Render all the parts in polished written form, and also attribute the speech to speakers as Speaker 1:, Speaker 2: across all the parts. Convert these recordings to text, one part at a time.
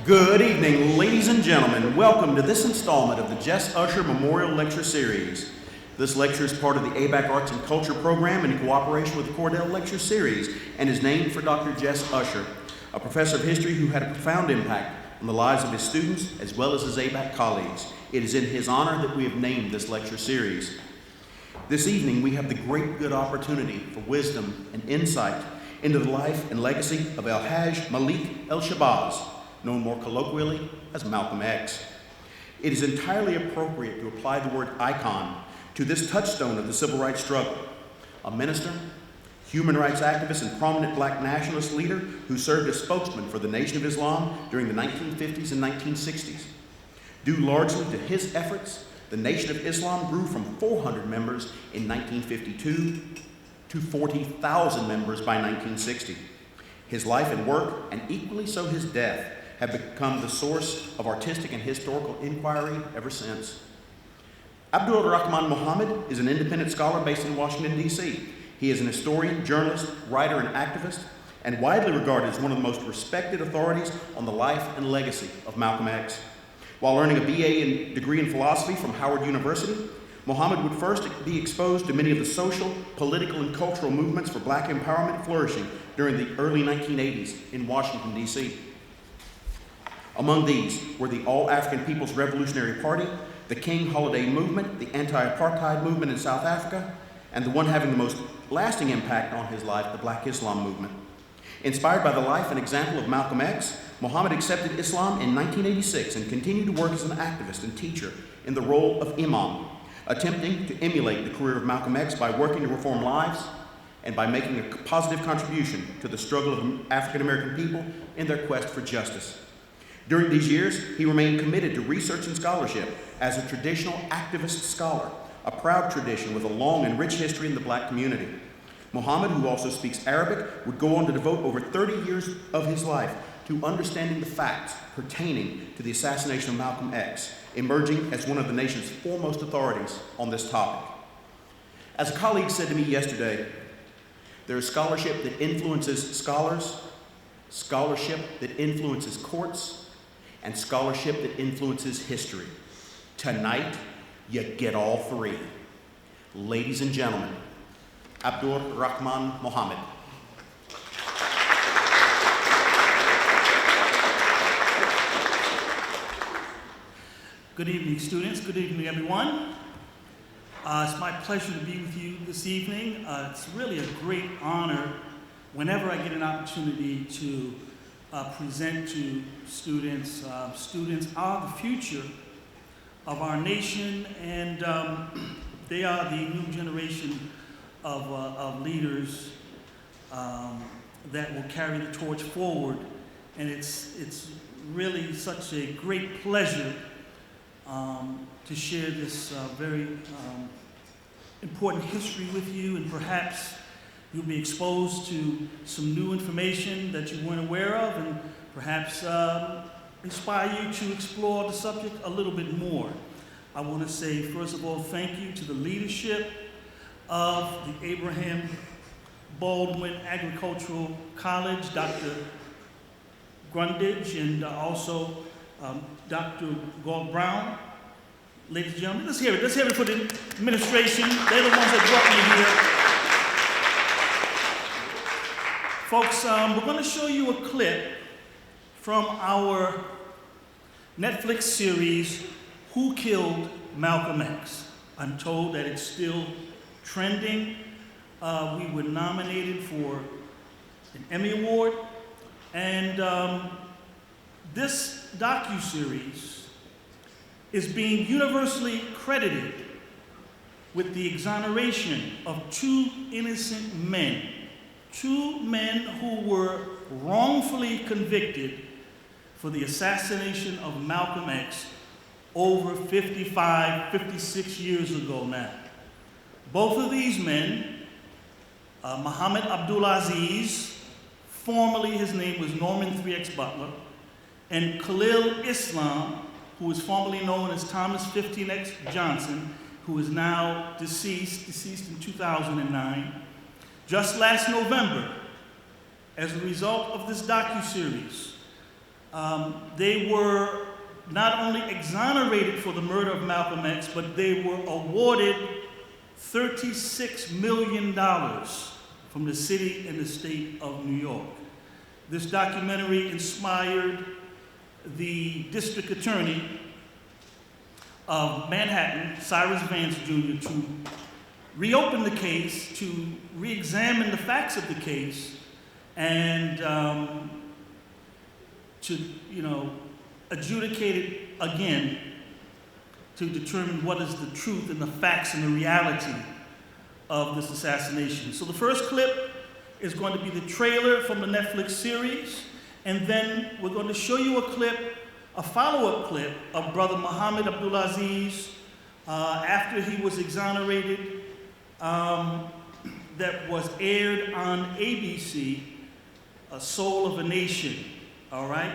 Speaker 1: Good evening, ladies and gentlemen. Welcome to this installment of the Jess Usher Memorial Lecture Series. This lecture is part of the ABAC Arts and Culture program in cooperation with the Cordell Lecture Series and is named for Dr. Jess Usher, a professor of history who had a profound impact on the lives of his students as well as his ABAC colleagues. It is in his honor that we have named this lecture series. This evening, we have the great good opportunity for wisdom and insight into the life and legacy of El-Hajj Malik El-Shabazz, known more colloquially as Malcolm X. It is entirely appropriate to apply the word icon to this touchstone of the civil rights struggle, a minister, human rights activist, and prominent black nationalist leader who served as spokesman for the Nation of Islam during the 1950s and 1960s. Due largely to his efforts, the Nation of Islam grew from 400 members in 1952 to 40,000 members by 1960. His life and work, and equally so his death, have become the source of artistic and historical inquiry ever since. Abdur Rahman Muhammad is an independent scholar based in Washington, D.C. He is an historian, journalist, writer, and activist, and widely regarded as one of the most respected authorities on the life and legacy of Malcolm X. While earning a BA degree in philosophy from Howard University, Muhammad would first be exposed to many of the social, political, and cultural movements for black empowerment flourishing during the early 1980s in Washington, D.C. Among these were the All-African People's Revolutionary Party, the King Holiday Movement, the anti-apartheid movement in South Africa, and the one having the most lasting impact on his life, the Black Islam movement. Inspired by the life and example of Malcolm X, Muhammad accepted Islam in 1986 and continued to work as an activist and teacher in the role of imam, attempting to emulate the career of Malcolm X by working to reform lives and by making a positive contribution to the struggle of African American people in their quest for justice. During these years, he remained committed to research and scholarship as a traditional activist scholar, a proud tradition with a long and rich history in the black community. Muhammad, who also speaks Arabic, would go on to devote over 30 years of his life to understanding the facts pertaining to the assassination of Malcolm X, emerging as one of the nation's foremost authorities on this topic. As a colleague said to me yesterday, there is scholarship that influences scholars, scholarship that influences courts, and scholarship that influences history. Tonight, you get all three. Ladies and gentlemen, Abdur Rahman Muhammad.
Speaker 2: Good evening, students. Good evening, everyone. It's my pleasure to be with you this evening. It's really a great honor whenever I get an opportunity to present to students. Students are the future of our nation, and they are the new generation of leaders that will carry the torch forward. And it's really such a great pleasure to share this very important history with you, and perhaps you'll be exposed to some new information that you weren't aware of, and perhaps inspire you to explore the subject a little bit more. I want to say, first of all, thank you to the leadership of the Abraham Baldwin Agricultural College, Dr. Grundage, and also Dr. Galt Brown. Ladies and gentlemen, let's hear it. Let's hear it for the administration. They're the ones that brought me here. Folks, we're going to show you a clip from our Netflix series, Who Killed Malcolm X? I'm told that it's still trending. We were nominated for an Emmy Award, and this docuseries is being universally credited with the exoneration of two innocent men. Two men who were wrongfully convicted for the assassination of Malcolm X over 56 years ago now. Both of these men, Muhammad Abdulaziz, formerly his name was Norman 3X Butler, and Khalil Islam, who was formerly known as Thomas 15X Johnson, who is now deceased in 2009. Just last November, as a result of this docuseries, They were not only exonerated for the murder of Malcolm X, but they were awarded $36 million from the city and the state of New York. This documentary inspired the district attorney of Manhattan, Cyrus Vance Jr., to reopen the case, to re-examine the facts of the case, and to, adjudicate it again to determine what is the truth and the facts and the reality of this assassination. So the first clip is going to be the trailer from the Netflix series, and then we're going to show you a follow-up clip of Brother Muhammad Abdulaziz after he was exonerated, that was aired on ABC, Soul of a Nation, all right?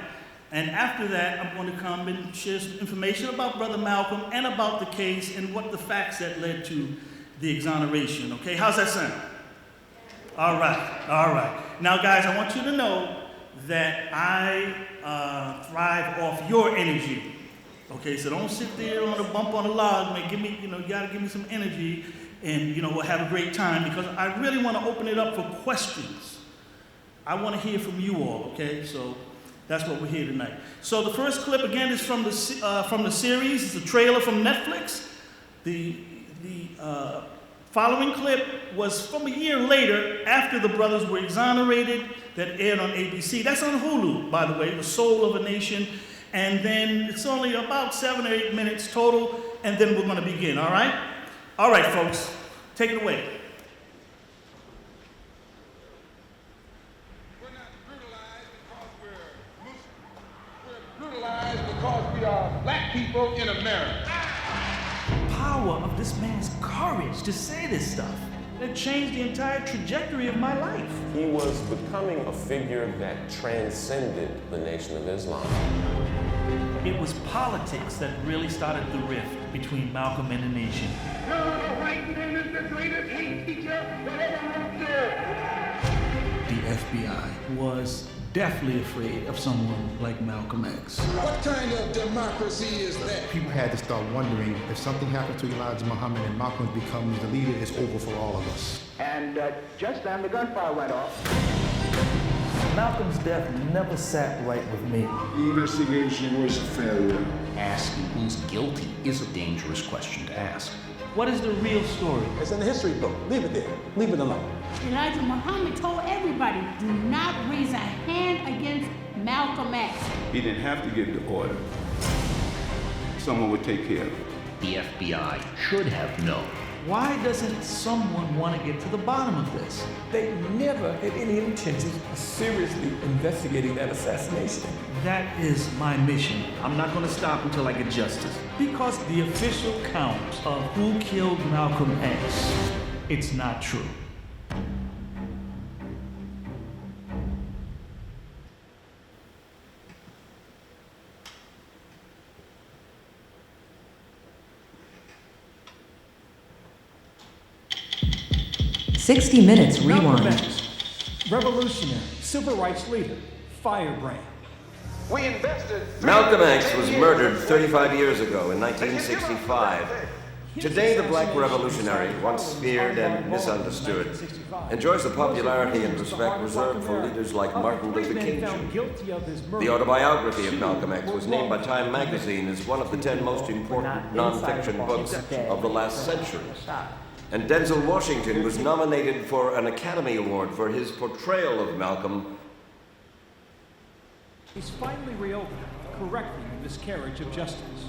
Speaker 2: And after that, I'm going to come and share some information about Brother Malcolm and about the case and what the facts that led to the exoneration, okay? How's that sound? All right. Now, guys, I want you to know that I thrive off your energy, okay? So don't sit there on a bump on a log, man. You gotta give me some energy, and, we'll have a great time, because I really want to open it up for questions. I want to hear from you all, okay? So that's what we're here tonight. So the first clip, again, is from the series. It's a trailer from Netflix. The following clip was from a year later, after the brothers were exonerated, that aired on ABC. That's on Hulu, by the way, The Soul of a Nation. And then it's only about 7 or 8 minutes total, and then we're going to begin, all right? All right, folks, take it away.
Speaker 3: Because we are black people in America.
Speaker 2: The power of this man's courage to say this stuff, it changed the entire trajectory of my life.
Speaker 4: He was becoming a figure that transcended the Nation of Islam.
Speaker 2: It was politics that really started the rift between Malcolm and the nation.
Speaker 3: No, the white man is the greatest hate teacher that ever lived.
Speaker 2: The FBI was deathly afraid of someone like Malcolm X.
Speaker 3: What kind of democracy is that?
Speaker 5: People had to start wondering, if something happens to Elijah Muhammad and Malcolm becomes the leader, it's over for all of us.
Speaker 6: And just then the gunfire went off.
Speaker 2: Malcolm's death never sat right with me.
Speaker 7: The investigation was a failure.
Speaker 8: Asking who's guilty is a dangerous question to ask.
Speaker 2: What is the real story?
Speaker 9: It's in the history book. Leave it there. Leave it alone.
Speaker 10: Elijah Muhammad told everybody, do not raise a hand against Malcolm X.
Speaker 7: He didn't have to give the order. Someone would take care of it.
Speaker 8: The FBI should have known.
Speaker 2: Why doesn't someone want to get to the bottom of this?
Speaker 11: They never had any intentions of seriously investigating that assassination.
Speaker 2: That is my mission. I'm not going to stop until I get justice. Because the official count of who killed Malcolm X, it's not true.
Speaker 12: "60 Minutes
Speaker 11: Malcolm
Speaker 12: Rewind."
Speaker 11: X, revolutionary, civil rights leader, firebrand.
Speaker 3: We invested.
Speaker 13: Malcolm X was murdered 35 years ago in 1965. Today, the black revolutionary, once feared and misunderstood, enjoys the popularity and respect reserved for leaders like Martin Luther King Jr. The autobiography of Malcolm X was named by Time magazine as one of the 10 most important non-fiction books of the last century. And Denzel Washington was nominated for an Academy Award for his portrayal of Malcolm.
Speaker 11: He's finally reopened, correcting the miscarriage of justice.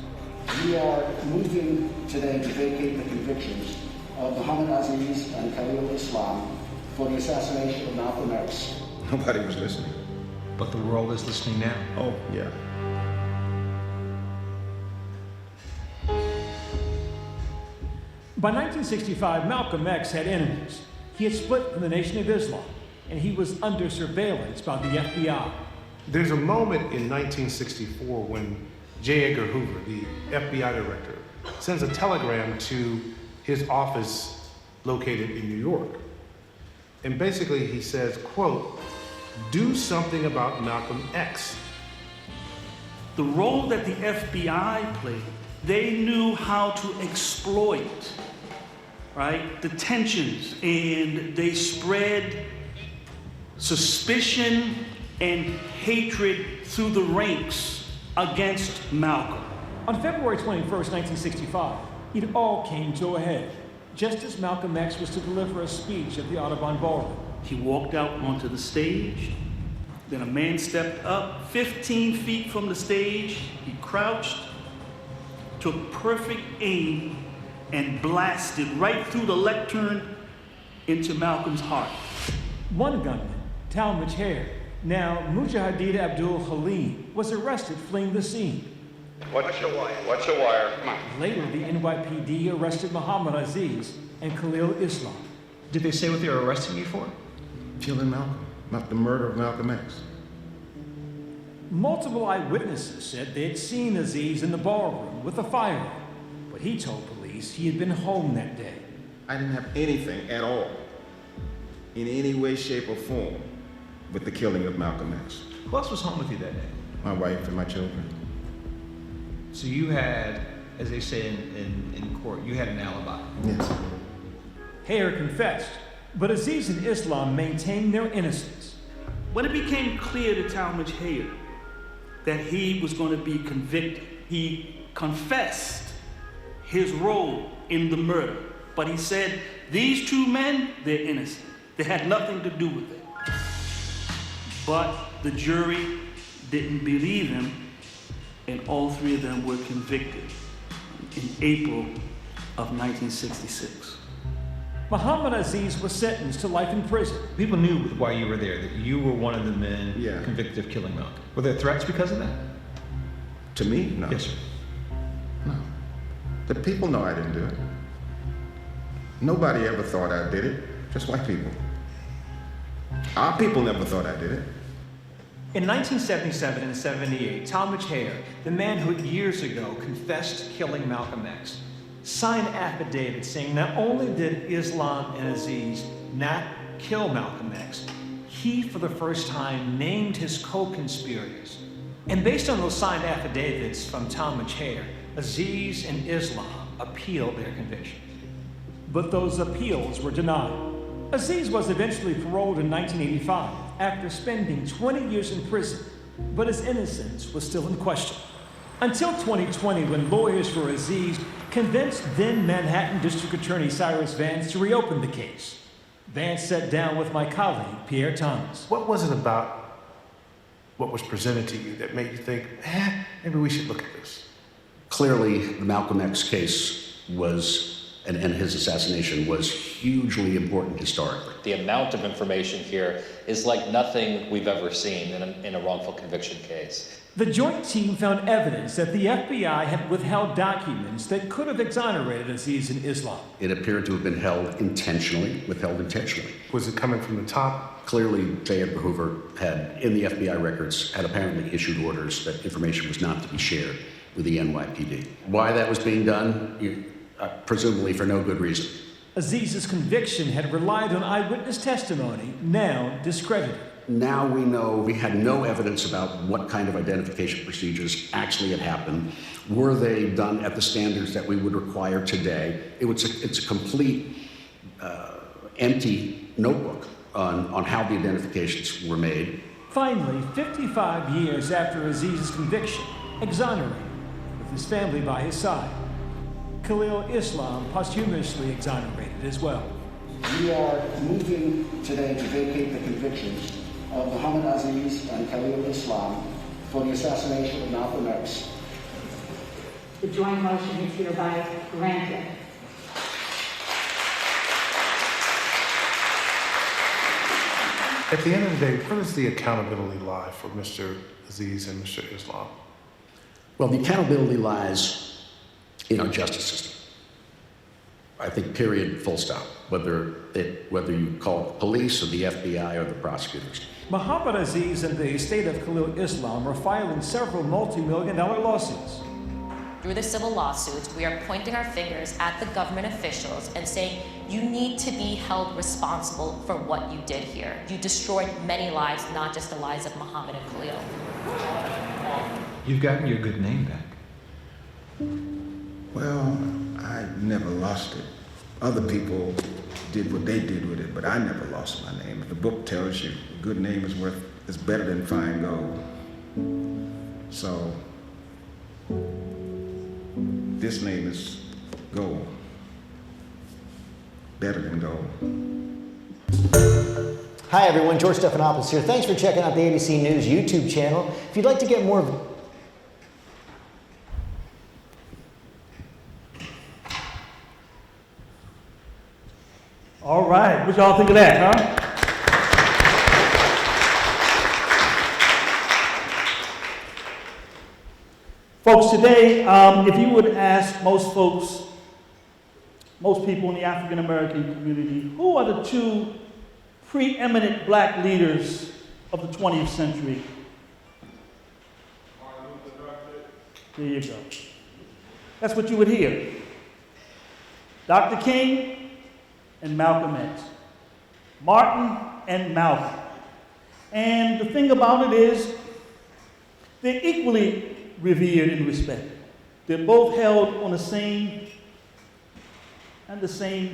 Speaker 14: We are moving today to vacate the convictions of Muhammad Aziz and Khalil Islam for the assassination of Malcolm X.
Speaker 7: Nobody was listening.
Speaker 5: But the world is listening now.
Speaker 7: Oh, yeah.
Speaker 11: By 1965, Malcolm X had enemies. He had split from the Nation of Islam, and he was under surveillance by the FBI.
Speaker 5: There's a moment in 1964 when J. Edgar Hoover, the FBI director, sends a telegram to his office located in New York. And basically he says, quote, "Do something about Malcolm X."
Speaker 2: the role that the FBI played, they knew how to exploit, right, the tensions, and they spread suspicion and hatred through the ranks against Malcolm.
Speaker 11: On February 21st, 1965, it all came to a head, just as Malcolm X was to deliver a speech at the Audubon Ballroom.
Speaker 2: He walked out onto the stage. Then a man stepped up 15 feet from the stage. He crouched, took perfect aim, and blasted right through the lectern into Malcolm's heart.
Speaker 11: One gunman, Talmadge Hare, now Mujahideen Abdul Halim, was arrested fleeing the scene.
Speaker 15: What's your wire? What's your wire? Come on.
Speaker 11: Later, the NYPD arrested Muhammad Aziz and Khalil Islam.
Speaker 8: Did they say what they were arresting you for?
Speaker 16: Killing Malcolm, not the murder of Malcolm X.
Speaker 11: Multiple eyewitnesses said they'd seen Aziz in the ballroom with a firearm, but he told police he had been home that day.
Speaker 16: I didn't have anything at all, in any way, shape, or form, with the killing of Malcolm X.
Speaker 8: Who else was home with you that day?
Speaker 16: My wife and my children.
Speaker 8: So you had, as they say in court, you had an alibi.
Speaker 16: Yes.
Speaker 11: Hare confessed, but Aziz and Islam maintained their innocence.
Speaker 2: When it became clear to Talmadge Hare that he was going to be convicted, he confessed his role in the murder. But he said, these two men, they're innocent. They had nothing to do with it. But the jury didn't believe him, and all three of them were convicted in April of 1966.
Speaker 11: Muhammad Aziz was sentenced to life in prison.
Speaker 8: People knew why you were there, that you were one of the men convicted of killing Malcolm. Were there threats because of that?
Speaker 16: To me? No.
Speaker 8: Yes, sir.
Speaker 16: No. The people know I didn't do it. Nobody ever thought I did it, just white people. Our people never thought I did it.
Speaker 11: In 1977 and 78, Talmadge Hare, the man who years ago confessed killing Malcolm X, signed affidavits saying not only did Islam and Aziz not kill Malcolm X, he for the first time named his co-conspirators. And based on those signed affidavits from Talmadge Hare, Aziz and Islam appealed their convictions. But those appeals were denied. Aziz was eventually paroled in 1985 after spending 20 years in prison, but his innocence was still in question. Until 2020, when lawyers for Aziz convinced then Manhattan District Attorney Cyrus Vance to reopen the case. Vance sat down with my colleague, Pierre Thomas.
Speaker 5: What was it about what was presented to you that made you think, maybe we should look at this?
Speaker 17: Clearly, the Malcolm X case was, and his assassination was hugely important historically.
Speaker 18: The amount of information here is like nothing we've ever seen in a wrongful conviction case.
Speaker 11: The joint team found evidence that the FBI had withheld documents that could have exonerated Aziz and Islam.
Speaker 17: It appeared to have been withheld intentionally.
Speaker 5: Was it coming from the top?
Speaker 17: Clearly, J. Edgar Hoover had, in the FBI records, had apparently issued orders that information was not to be shared with the NYPD. Why that was being done? Presumably for no good reason.
Speaker 11: Aziz's conviction had relied on eyewitness testimony, now discredited.
Speaker 17: Now we know we had no evidence about what kind of identification procedures actually had happened. Were they done at the standards that we would require today? It's a complete empty notebook on how the identifications were made.
Speaker 11: Finally, 55 years after Aziz's conviction, exonerated, with his family by his side. Khalil Islam posthumously exonerated as well.
Speaker 14: We are moving today to vacate the convictions of Muhammad Aziz and Khalil Islam for the assassination of Malcolm X.
Speaker 19: The joint motion is hereby granted.
Speaker 5: At the end of the day, where does the accountability lie for Mr. Aziz and Mr. Islam?
Speaker 17: Well, the accountability lies in our justice system. I think period, full stop, whether you call it the police or the FBI or the prosecutors.
Speaker 11: Muhammad Aziz and the estate of Khalil Islam are filing several multi-million-dollar lawsuits.
Speaker 20: Through the civil lawsuits, we are pointing our fingers at the government officials and saying, you need to be held responsible for what you did here. You destroyed many lives, not just the lives of Muhammad and Khalil.
Speaker 8: You've gotten your good name back.
Speaker 16: Well, I never lost it. Other people did what they did with it, but I never lost my name. If the book tells you a good name is better than fine gold. So, this name is gold. Better than gold.
Speaker 21: Hi everyone, George Stephanopoulos here. Thanks for checking out the ABC News YouTube channel. If you'd like to get more
Speaker 2: All right, what y'all think of that, huh? Folks, today, if you would ask most people in the African American community, who are the two preeminent black leaders of the 20th century? There you go. That's what you would hear. Dr. King and Malcolm X. Martin and Malcolm. And the thing about it is, they're equally revered and respected. They're both held on the same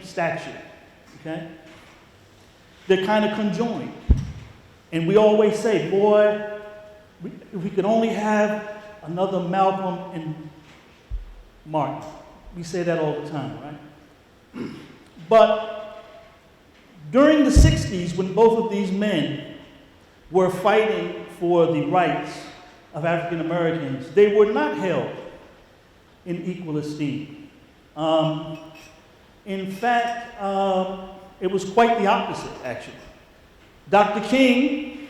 Speaker 2: stature, okay? They're kind of conjoined. And we always say, boy, if we could only have another Malcolm and Martin. We say that all the time, right? But during the 60s, when both of these men were fighting for the rights of African Americans, they were not held in equal esteem. In fact, it was quite the opposite, actually. Dr. King,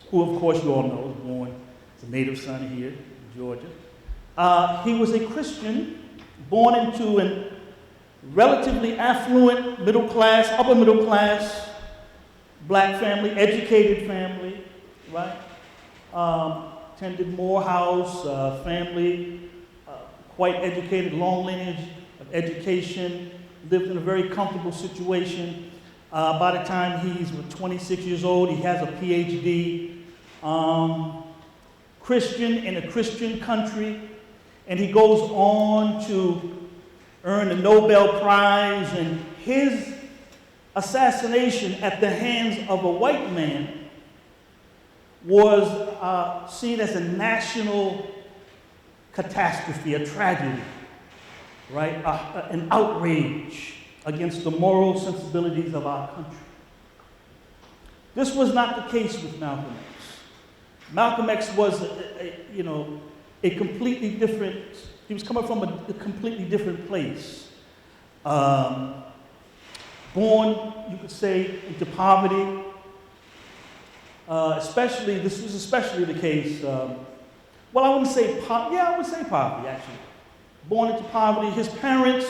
Speaker 2: who of course you all know was born as a native son here in Georgia, he was a Christian born into a relatively affluent, upper middle class, black family, educated family, right? Attended Morehouse, family, quite educated, long lineage of education, lived in a very comfortable situation. By the time he's 26 years old, he has a PhD. Christian in a Christian country, and he goes on to earn the Nobel Prize, and his assassination at the hands of a white man was seen as a national catastrophe, a tragedy, right? An outrage against the moral sensibilities of our country. This was not the case with Malcolm X. Malcolm X was, a completely different, he was coming from a completely different place. Born, you could say, into poverty. This was especially the case, well, I wouldn't say poverty, I would say poverty, actually. Born into poverty. His parents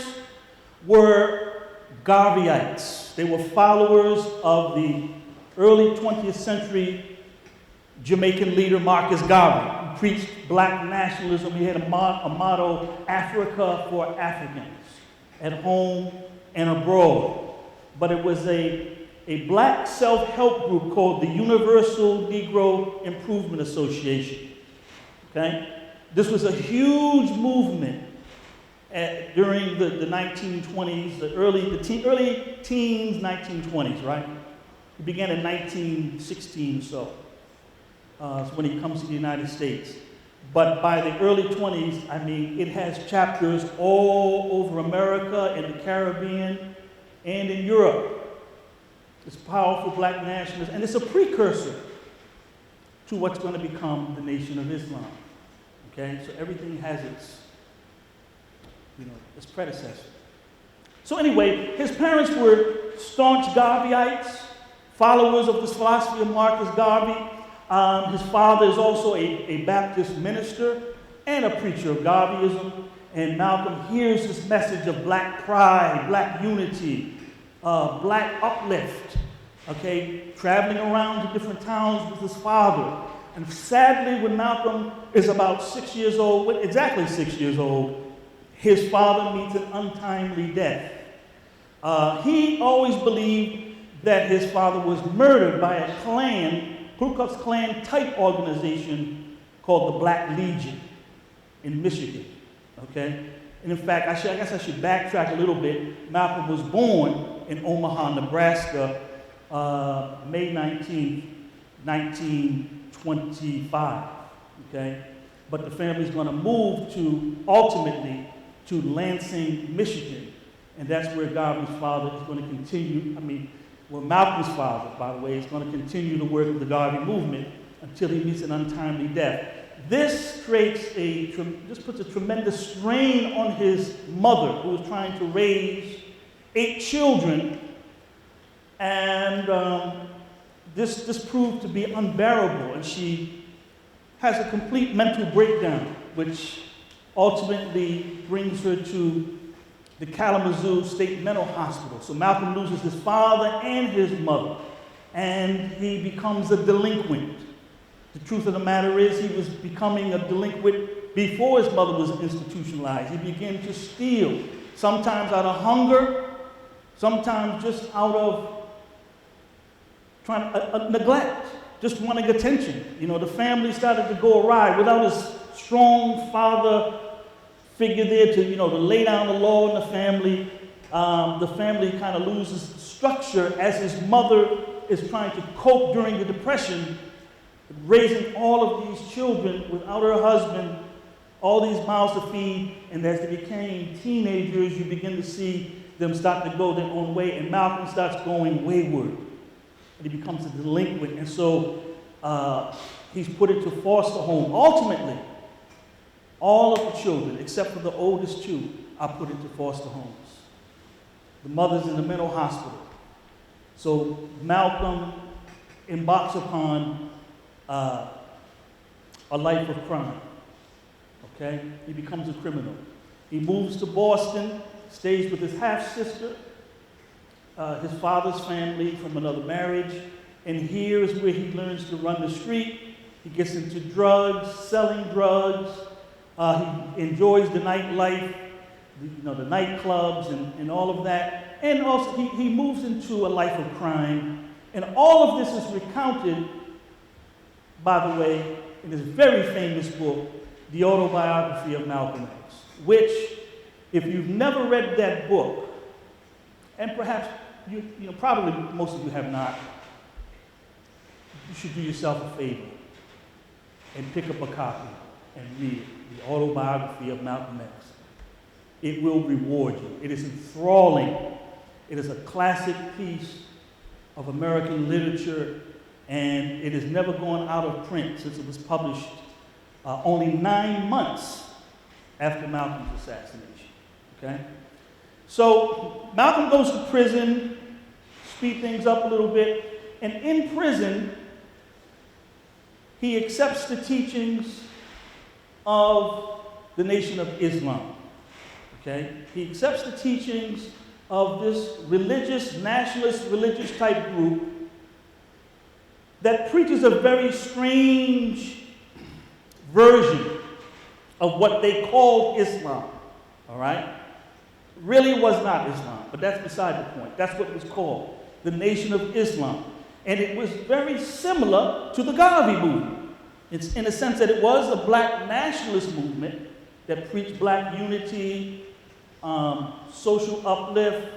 Speaker 2: were Garveyites. They were followers of the early 20th century Jamaican leader Marcus Garvey, who preached black nationalism. He had a motto, Africa for Africans, at home and abroad. But it was a black self-help group called the Universal Negro Improvement Association. Okay? This was a huge movement during the 1920s, the early teens, 1920s, right? It began in 1916 or so. When he comes to the United States. But by the early 20s, it has chapters all over America, in the Caribbean, and in Europe. It's powerful black nationalists, and it's a precursor to what's going to become the Nation of Islam. Okay, so everything has its predecessor. So anyway, his parents were staunch Garveyites, followers of this philosophy of Marcus Garvey. His father is also a Baptist minister and a preacher of Garveyism. And Malcolm hears this message of black pride, black unity, black uplift, okay, traveling around to different towns with his father. And sadly, when Malcolm is about 6 years old, exactly 6 years old, his father meets an untimely death. He always believed that his father was murdered by a Klan, Ku Klux Klan type organization called the Black Legion in Michigan, okay? And in fact, I guess I should backtrack a little bit. Malcolm was born in Omaha, Nebraska, May 19th, 1925, okay? But the family's gonna move ultimately to Lansing, Michigan. And that's where Garvey's father is gonna continue, Malcolm's father, by the way, is gonna continue the work of the Garvey movement until he meets an untimely death. This puts a tremendous strain on his mother, who was trying to raise 8 children, and this proved to be unbearable, and she has a complete mental breakdown, which ultimately brings her to the Kalamazoo State Mental Hospital. So Malcolm loses his father and his mother, and he becomes a delinquent. The truth of the matter is he was becoming a delinquent before his mother was institutionalized. He began to steal, sometimes out of hunger, sometimes just out of neglect, just wanting attention. You know, the family started to go awry without his strong father figure there to lay down the law in the family. The family kind of loses structure as his mother is trying to cope during the Depression, raising all of these children without her husband, all these mouths to feed, and as they became teenagers, you begin to see them start to go their own way, and Malcolm starts going wayward, and he becomes a delinquent, and so he's put into foster home. Ultimately, all of the children, except for the oldest 2, are put into foster homes. The mother's in the mental hospital. So Malcolm embarks upon a life of crime, okay? He becomes a criminal. He moves to Boston, stays with his half-sister, his father's family from another marriage, and here is where he learns to run the street. He gets into drugs, selling drugs. He enjoys the nightlife, the nightclubs and all of that. And also he moves into a life of crime. And all of this is recounted, by the way, in this very famous book, The Autobiography of Malcolm X, which, if you've never read that book, and perhaps probably most of you have not, you should do yourself a favor and pick up a copy and read it, The Autobiography of Malcolm X. It will reward you. It is enthralling. It is a classic piece of American literature, and it has never gone out of print since it was published only 9 months after Malcolm's assassination, okay? So Malcolm goes to prison, speed things up a little bit, and in prison, he accepts the teachings of the Nation of Islam, okay? He accepts the teachings of this religious, nationalist, religious type group that preaches a very strange version of what they called Islam, all right? Really was not Islam, but that's beside the point. That's what it was called, the Nation of Islam. And it was very similar to the Garvey movement. It's in a sense that it was a black nationalist movement that preached black unity, social uplift,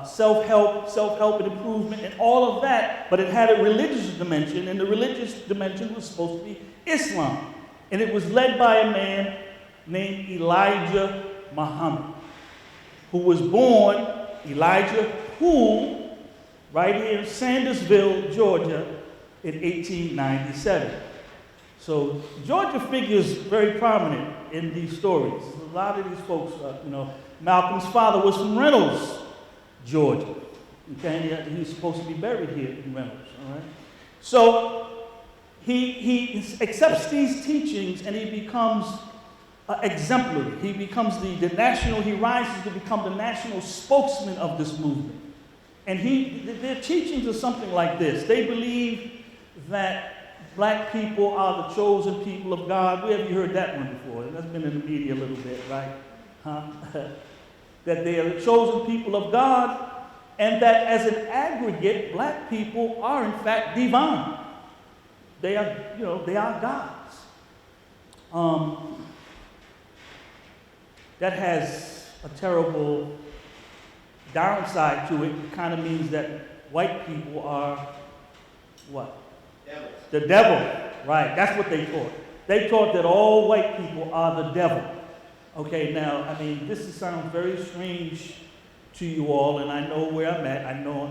Speaker 2: self-help and improvement, and all of that, but it had a religious dimension, and the religious dimension was supposed to be Islam. And it was led by a man named Elijah Muhammad, who was born Elijah Poole right here in Sandersville, Georgia, in 1897. So Georgia figures very prominent in these stories. A lot of these folks, Malcolm's father was from Reynolds, Georgia. Okay, he's supposed to be buried here in Reynolds. All right. So he accepts these teachings and he becomes exemplary. He becomes he rises to become the national spokesman of this movement. And their teachings are something like this. They believe that black people are the chosen people of God. Where have you heard that one before? That's been in the media a little bit, right? That they are the chosen people of God, and that as an aggregate, black people are in fact divine. They are, they are gods. that has a terrible downside to it. It kind of means that white people are what?
Speaker 1: Devils.
Speaker 2: The devil, right? That's what they taught. They taught that all white people are the devil. Okay, now, I mean, this sounds very strange to you all, and I know where I'm at. I know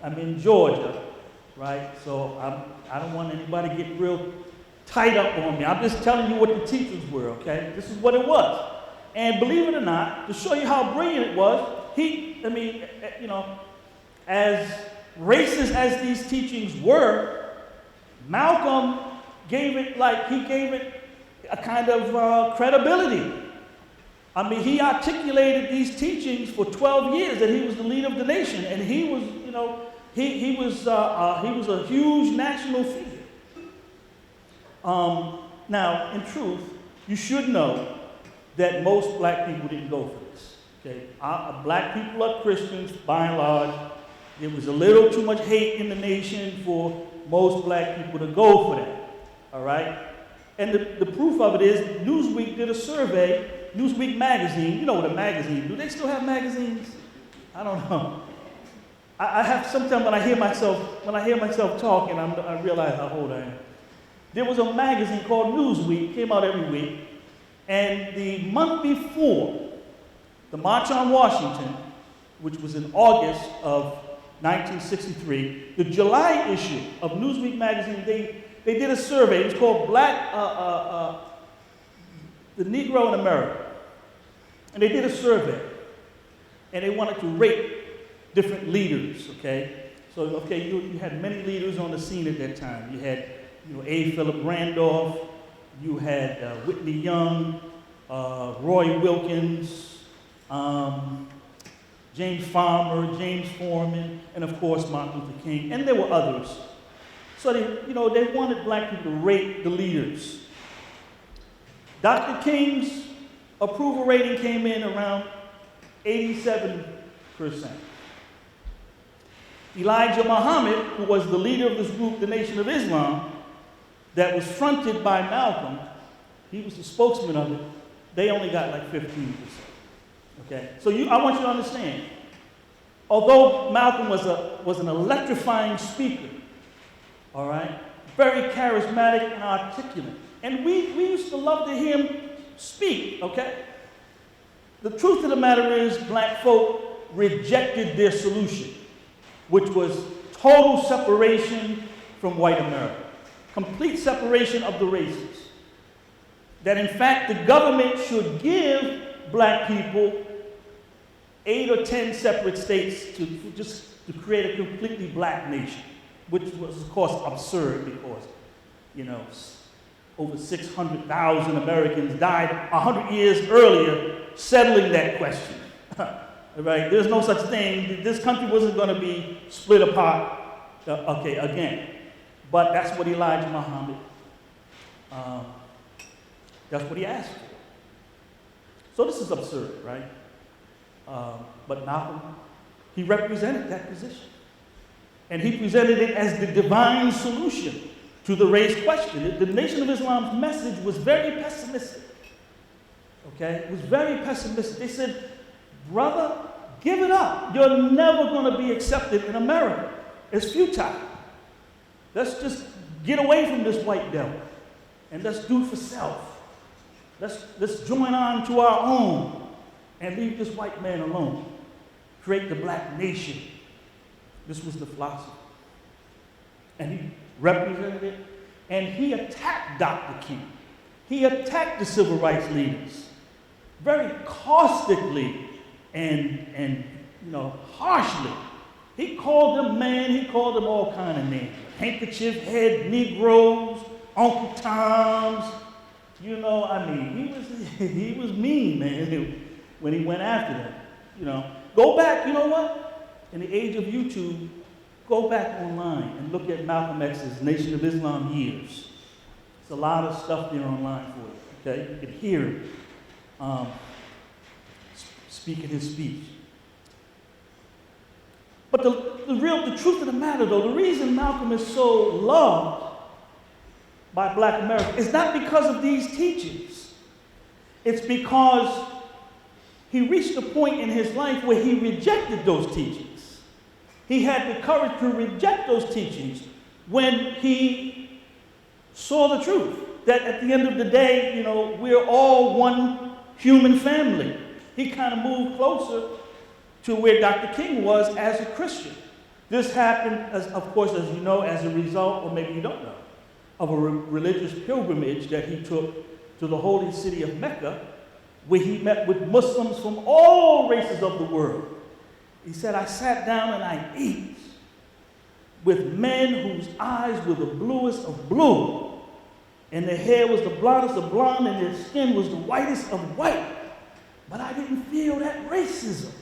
Speaker 2: I'm in Georgia, right? So I don't want anybody to get real tight up on me. I'm just telling you what the teachers were, okay? This is what it was. And believe it or not, to show you how brilliant it was, as racist as these teachings were, Malcolm gave it a kind of credibility. I mean, he articulated these teachings for 12 years, and he was the leader of the nation, and he was, he was a huge national figure. Now, in truth, you should know that most black people didn't go for this. Okay, black people are Christians by and large. There was a little too much hate in the nation for most black people to go for that. All right, and the proof of it is Newsweek did a survey. Newsweek magazine, you know what a magazine, do they still have magazines? I don't know. I have sometimes when I hear myself talking, I realize how old I am. There was a magazine called Newsweek, came out every week, and the month before the March on Washington, which was in August of 1963, the July issue of Newsweek magazine, they did a survey. It was called the Negro in America. And they did a survey, and they wanted to rate different leaders, okay? So, okay, you had many leaders on the scene at that time. You had, A. Philip Randolph, you had Whitney Young, Roy Wilkins, James Farmer, James Foreman, and of course Martin Luther King, and there were others. So they wanted black people to rate the leaders. Dr. King's approval rating came in around 87%. Elijah Muhammad, who was the leader of this group, the Nation of Islam, that was fronted by Malcolm, he was the spokesman of it, they only got like 15%. Okay? So I want you to understand, although Malcolm was an electrifying speaker, all right, very charismatic and articulate, and we used to love to hear him speak, okay? The truth of the matter is, black folk rejected their solution, which was total separation from white America, complete separation of the races. That in fact, the government should give black people 8 or 10 separate states to create a completely black nation, which was, of course, absurd because, over 600,000 Americans died 100 years earlier settling that question. Right? There's no such thing. This country wasn't going to be split apart, again. But that's what Elijah Muhammad, that's what he asked for. So this is absurd, right? But Malcolm, he represented that position. And he presented it as the divine solution to the race question. The Nation of Islam's message was very pessimistic. Okay? It was very pessimistic. They said, brother, give it up. You're never going to be accepted in America. It's futile. Let's just get away from this white devil and let's do it for self. Let's join on to our own and leave this white man alone. Create the black nation. This was the philosophy. And he represented it, and he attacked Dr. King. He attacked the civil rights leaders very caustically and harshly. He called them he called them all kind of names. Handkerchief head Negroes, Uncle Toms. He was mean, man, when he went after them. Go back, in the age of YouTube, go back online and look at Malcolm X's Nation of Islam years. There's a lot of stuff there online for you, okay? You can hear him speaking his speech. But the truth of the matter, though, the reason Malcolm is so loved by black Americans. It's not because of these teachings. It's because he reached a point in his life where he rejected those teachings. He had the courage to reject those teachings when he saw the truth. That at the end of the day, we're all one human family. He kind of moved closer to where Dr. King was as a Christian. This happened, of course, as you know, as a result, or maybe you don't know, of a religious pilgrimage that he took to the holy city of Mecca, where he met with Muslims from all races of the world. He said, I sat down and I ate with men whose eyes were the bluest of blue, and their hair was the blondest of blonde, and their skin was the whitest of white. But I didn't feel that racism.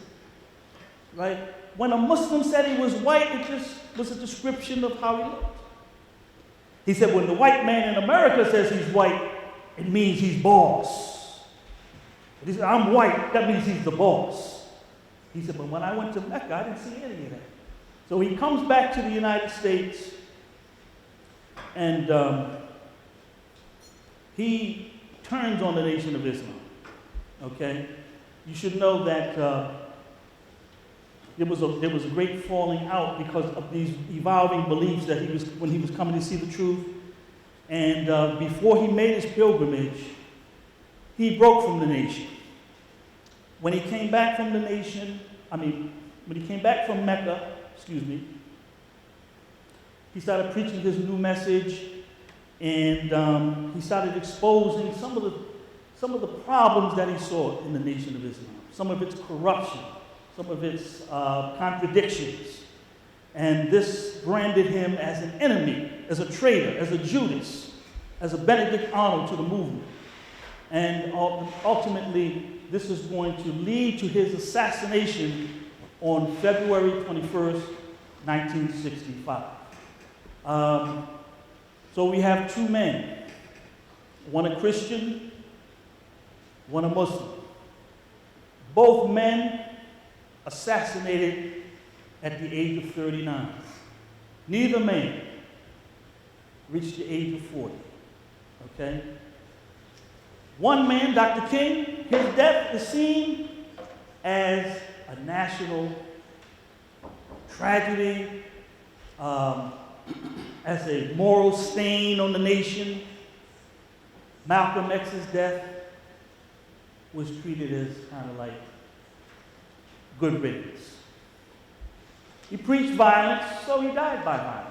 Speaker 2: Right? When a Muslim said he was white, it just was a description of how he looked. He said, when the white man in America says he's white, it means he's boss. He said, I'm white, that means he's the boss. He said, but when I went to Mecca, I didn't see any of that. So he comes back to the United States, and he turns on the Nation of Islam. Okay? You should know that there was a great falling out because of these evolving beliefs that when he was coming to see the truth. And before he made his pilgrimage, he broke from the nation. When he came back from when he came back from Mecca, he started preaching his new message, and he started exposing some of the problems that he saw in the Nation of Islam, some of its corruption, some of its contradictions. And this branded him as an enemy, as a traitor, as a Judas, as a Benedict Arnold to the movement. And ultimately, this is going to lead to his assassination on February 21st, 1965. So we have two men, one a Christian, one a Muslim. Both men assassinated at the age of 39. Neither man reached the age of 40. Okay? One man, Dr. King, his death is seen as a national tragedy, as a moral stain on the nation. Malcolm X's death was treated as kind of like good riddance. He preached violence, so he died by violence.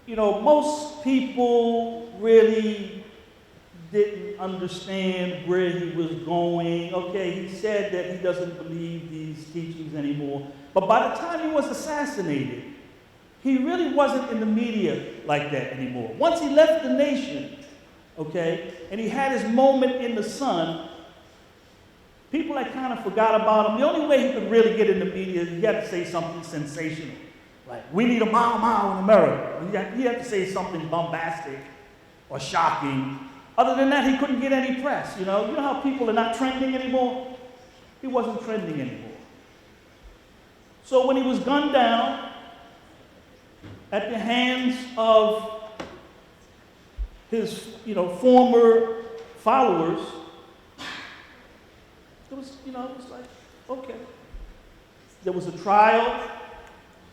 Speaker 2: Most people really didn't understand where he was going. Okay, he said that he doesn't believe these teachings anymore. But by the time he was assassinated, he really wasn't in the media like that anymore. Once he left the nation, okay, and he had his moment in the sun, people had kind of forgot about him. The only way he could really get in the media is he had to say something sensational. Like, we need a mile in America. He had to say something bombastic or shocking. Other than that, he couldn't get any press. You know how people are not trending anymore? He wasn't trending anymore. So when he was gunned down at the hands of his, former followers, it was like, okay. There was a trial.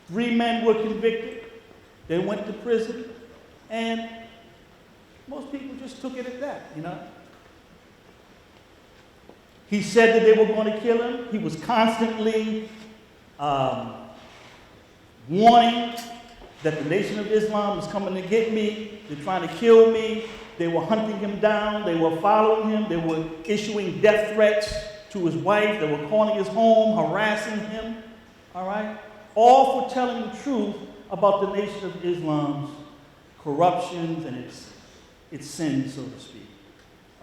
Speaker 2: 3 men were convicted. They went to prison, and most people just took it at that, He said that they were going to kill him. He was constantly warning that the Nation of Islam was coming to get me. They're trying to kill me. They were hunting him down. They were following him. They were issuing death threats to his wife. They were calling his home, harassing him. All right? All for telling the truth about the Nation of Islam's corruptions and its sins, so to speak.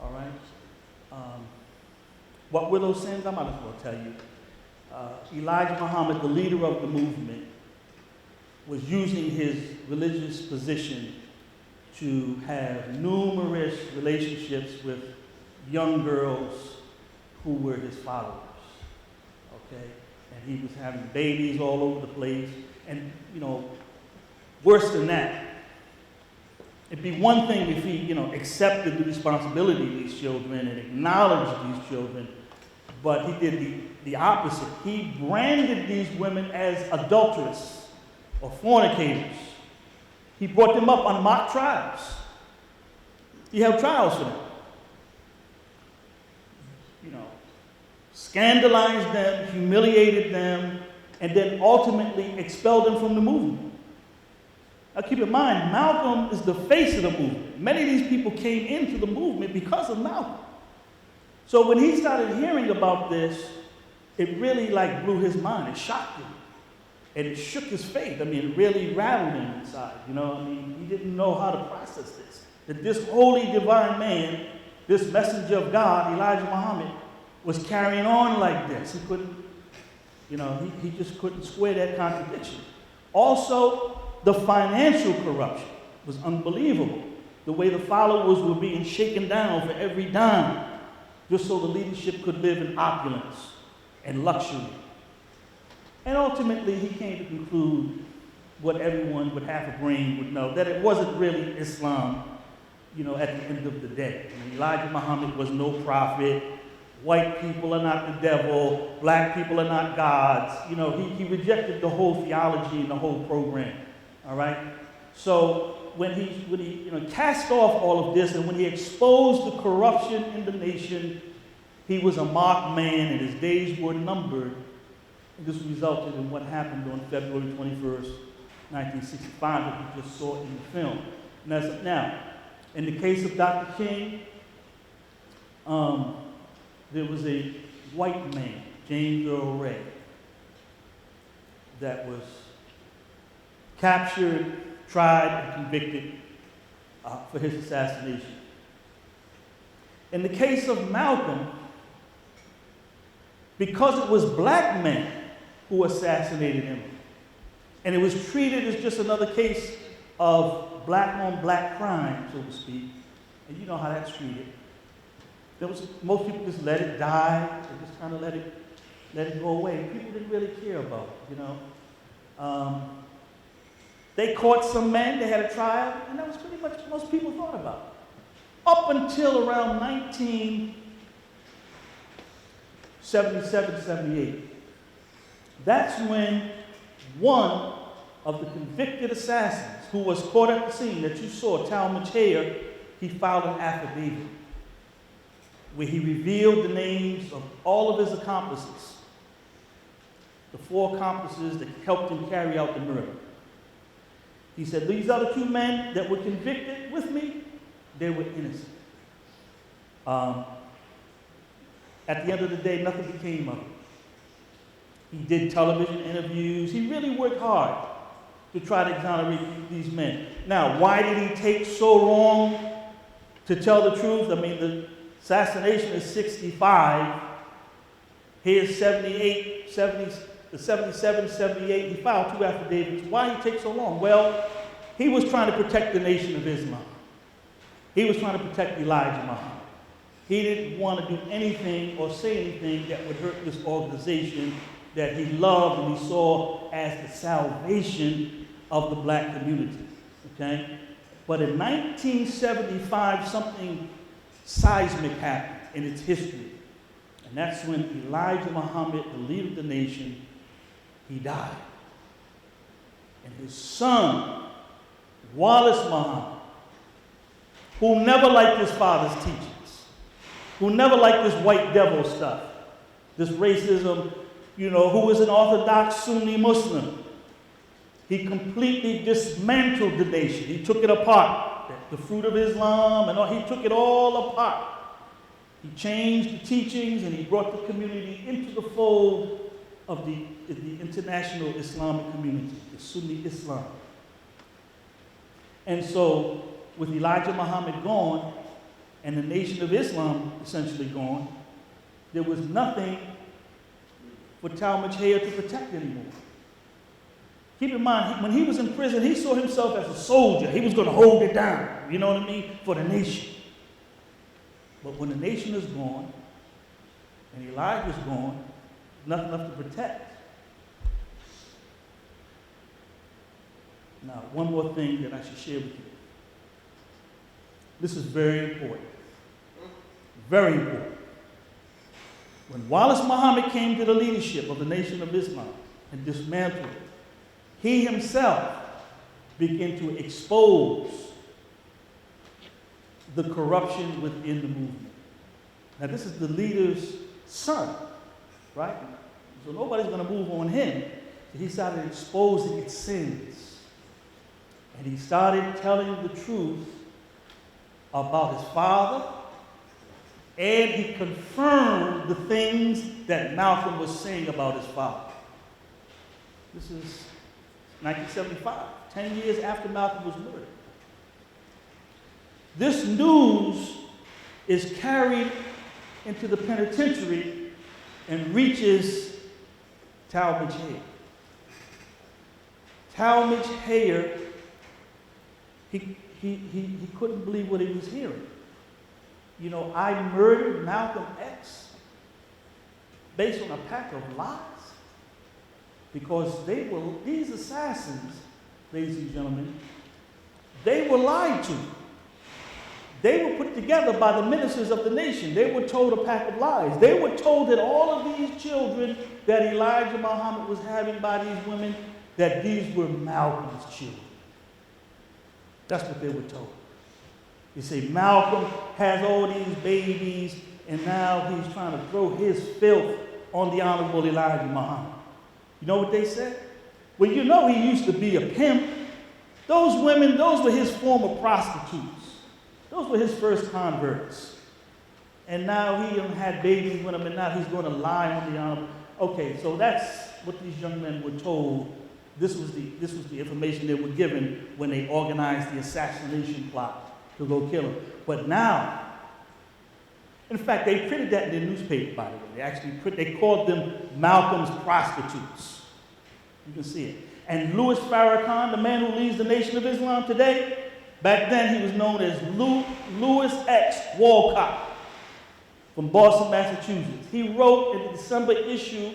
Speaker 2: All right? What were those sins? I might as well tell you. Elijah Muhammad, the leader of the movement, was using his religious position to have numerous relationships with young girls who were his followers. Okay? And he was having babies all over the place. And, worse than that, It'd be one thing if he, accepted the responsibility of these children and acknowledged these children, but he did the opposite. He branded these women as adulterous or fornicators. He brought them up on mock trials. He held trials for them. Scandalized them, humiliated them, and then ultimately expelled them from the movement. Now keep in mind, Malcolm is the face of the movement. Many of these people came into the movement because of Malcolm. So when he started hearing about this, it really blew his mind. It shocked him. And it shook his faith. It really rattled him inside. He didn't know how to process this. That this holy divine man, this messenger of God, Elijah Muhammad, was carrying on like this. He couldn't, he just couldn't square that contradiction. Also, the financial corruption was unbelievable. The way the followers were being shaken down for every dime, just so the leadership could live in opulence and luxury. And ultimately, he came to conclude what everyone with half a brain would know, that it wasn't really Islam, at the end of the day. Elijah Muhammad was no prophet. White people are not the devil. Black people are not gods. He rejected the whole theology and the whole program. All right? So when he cast off all of this and when he exposed the corruption in the nation, he was a mocked man and his days were numbered. And this resulted in what happened on February 21st, 1965, that we just saw in the film. Now, in the case of Dr. King, there was a white man, James Earl Ray, that was captured, tried, and convicted for his assassination. In the case of Malcolm, because it was black men who assassinated him, and it was treated as just another case of black on black crime, so to speak, and you know how that's treated. Most people just let it die, they just kind of let it go away. People didn't really care about it, They caught some men, they had a trial, and that was pretty much what most people thought about. Up until around 1977, 78. That's when one of the convicted assassins who was caught at the scene that you saw, Talmadge Hayer, he filed an affidavit where he revealed the names of all of his accomplices, the 4 accomplices that helped him carry out the murder. He said, these other 2 men that were convicted with me, they were innocent. At the end of the day, nothing became of it. He did television interviews. He really worked hard to try to exonerate these men. Now, why did he take so long to tell the truth? The assassination is 65. Here's 78, 77, 78. He filed 2 affidavits. Why did he take so long? Well, he was trying to protect the Nation of Islam. He was trying to protect Elijah Muhammad. He didn't want to do anything or say anything that would hurt this organization that he loved and he saw as the salvation of the black community. Okay? But in 1975, something seismic happened in its history. And that's when Elijah Muhammad, the leader of the nation, he died. And his son, Wallace Muhammad, who never liked his father's teachings, who never liked this white devil stuff, this racism, who was an Orthodox Sunni Muslim. He completely dismantled the nation. He took it apart. The fruit of Islam and all, he took it all apart. He changed the teachings and he brought the community into the fold of the international Islamic community, the Sunni Islam. And so, with Elijah Muhammad gone, and the Nation of Islam essentially gone, there was nothing for Talmadge Hayer to protect anymore. Keep in mind, when he was in prison, he saw himself as a soldier. He was going to hold it down, for the nation. But when the nation is gone, and Elijah's gone, nothing left to protect. Now, one more thing that I should share with you. This is very important. Very important. When Wallace Muhammad came to the leadership of the Nation of Islam and dismantled it, he himself began to expose the corruption within the movement. Now, this is the leader's son, right? So nobody's going to move on him. So he started exposing its sins. And he started telling the truth about his father, and he confirmed the things that Malcolm was saying about his father. This is 1975, 10 years after Malcolm was murdered. This news is carried into the penitentiary and reaches Talmadge Hayer. Talmadge Hayer, he couldn't believe what he was hearing. You know, I murdered Malcolm X based on a pack of lies. Because these assassins, ladies and gentlemen, they were lied to. They were put together by the ministers of the nation. They were told a pack of lies. They were told that all of these children that Elijah Muhammad was having by these women, that these were Malcolm's children. That's what they were told. You say, Malcolm has all these babies, and now he's trying to throw his filth on the Honorable Elijah Muhammad. You know what they said? Well, you know he used to be a pimp. Those women, those were his former prostitutes. Those were his first converts. And now he had babies with them, and now he's going to lie on the Honorable. Okay, so that's what these young men were told. This was the information they were given when they organized the assassination plot to go kill him. But now, in fact, they printed that in the newspaper, by the way. They called them Malcolm's prostitutes. You can see it. And Louis Farrakhan, the man who leads the Nation of Islam today, back then he was known as Louis X. Walcott from Boston, Massachusetts. He wrote in the December issue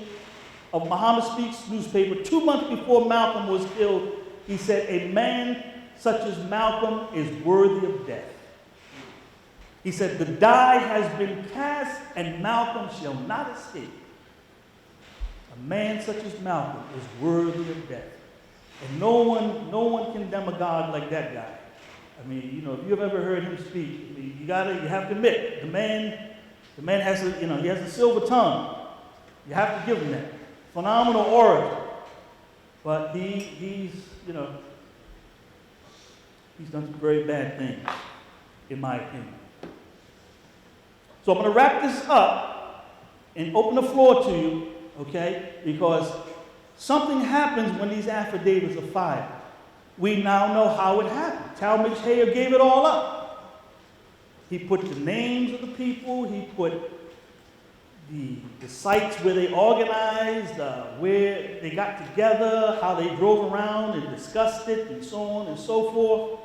Speaker 2: of Muhammad Speaks newspaper, 2 months before Malcolm was killed, he said, a man such as Malcolm is worthy of death. He said, the die has been cast and Malcolm shall not escape. A man such as Malcolm is worthy of death. And no one can demagogue like that guy. I mean, you know, if you've ever heard him speak, I mean, you have to admit, the man has he has a silver tongue. You have to give him that. Phenomenal orator. But he's done some very bad things, in my opinion. So I'm going to wrap this up and open the floor to you, okay? Because something happens when these affidavits are filed. We now know how it happened. Talmadge Hayer gave it all up. He put the names of the people, he put the sites where they organized, where they got together, how they drove around and discussed it, and so on and so forth.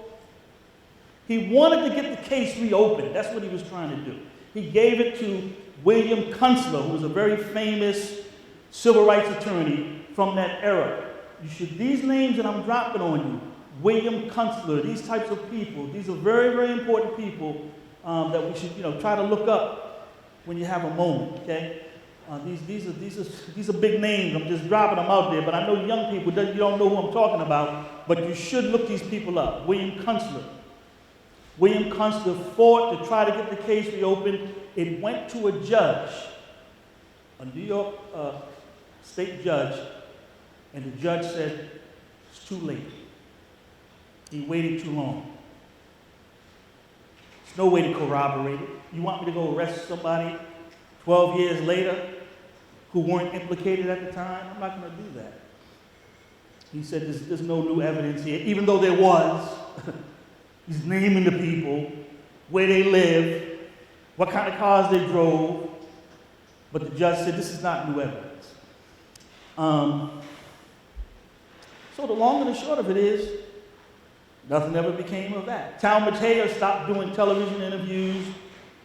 Speaker 2: He wanted to get the case reopened. That's what he was trying to do. He gave it to William Kunstler, who was a very famous civil rights attorney from that era. These names that I'm dropping on you, William Kunstler, these types of people, these are very, very important people that we should try to look up when you have a moment, okay? These are big names. I'm just dropping them out there, but I know young people, you don't know who I'm talking about, but you should look these people up. William Kunstler. William Kunstler fought to try to get the case reopened. It went to a judge, a New York state judge, and the judge said, it's too late. He waited too long. There's no way to corroborate it. You want me to go arrest somebody 12 years later who weren't implicated at the time? I'm not going to do that. He said, there's no new evidence here, even though there was. He's naming the people, where they live, what kind of cars they drove. But the judge said, this is not new evidence. So the long and the short of it is, nothing ever became of that. Talmadge Hayer stopped doing television interviews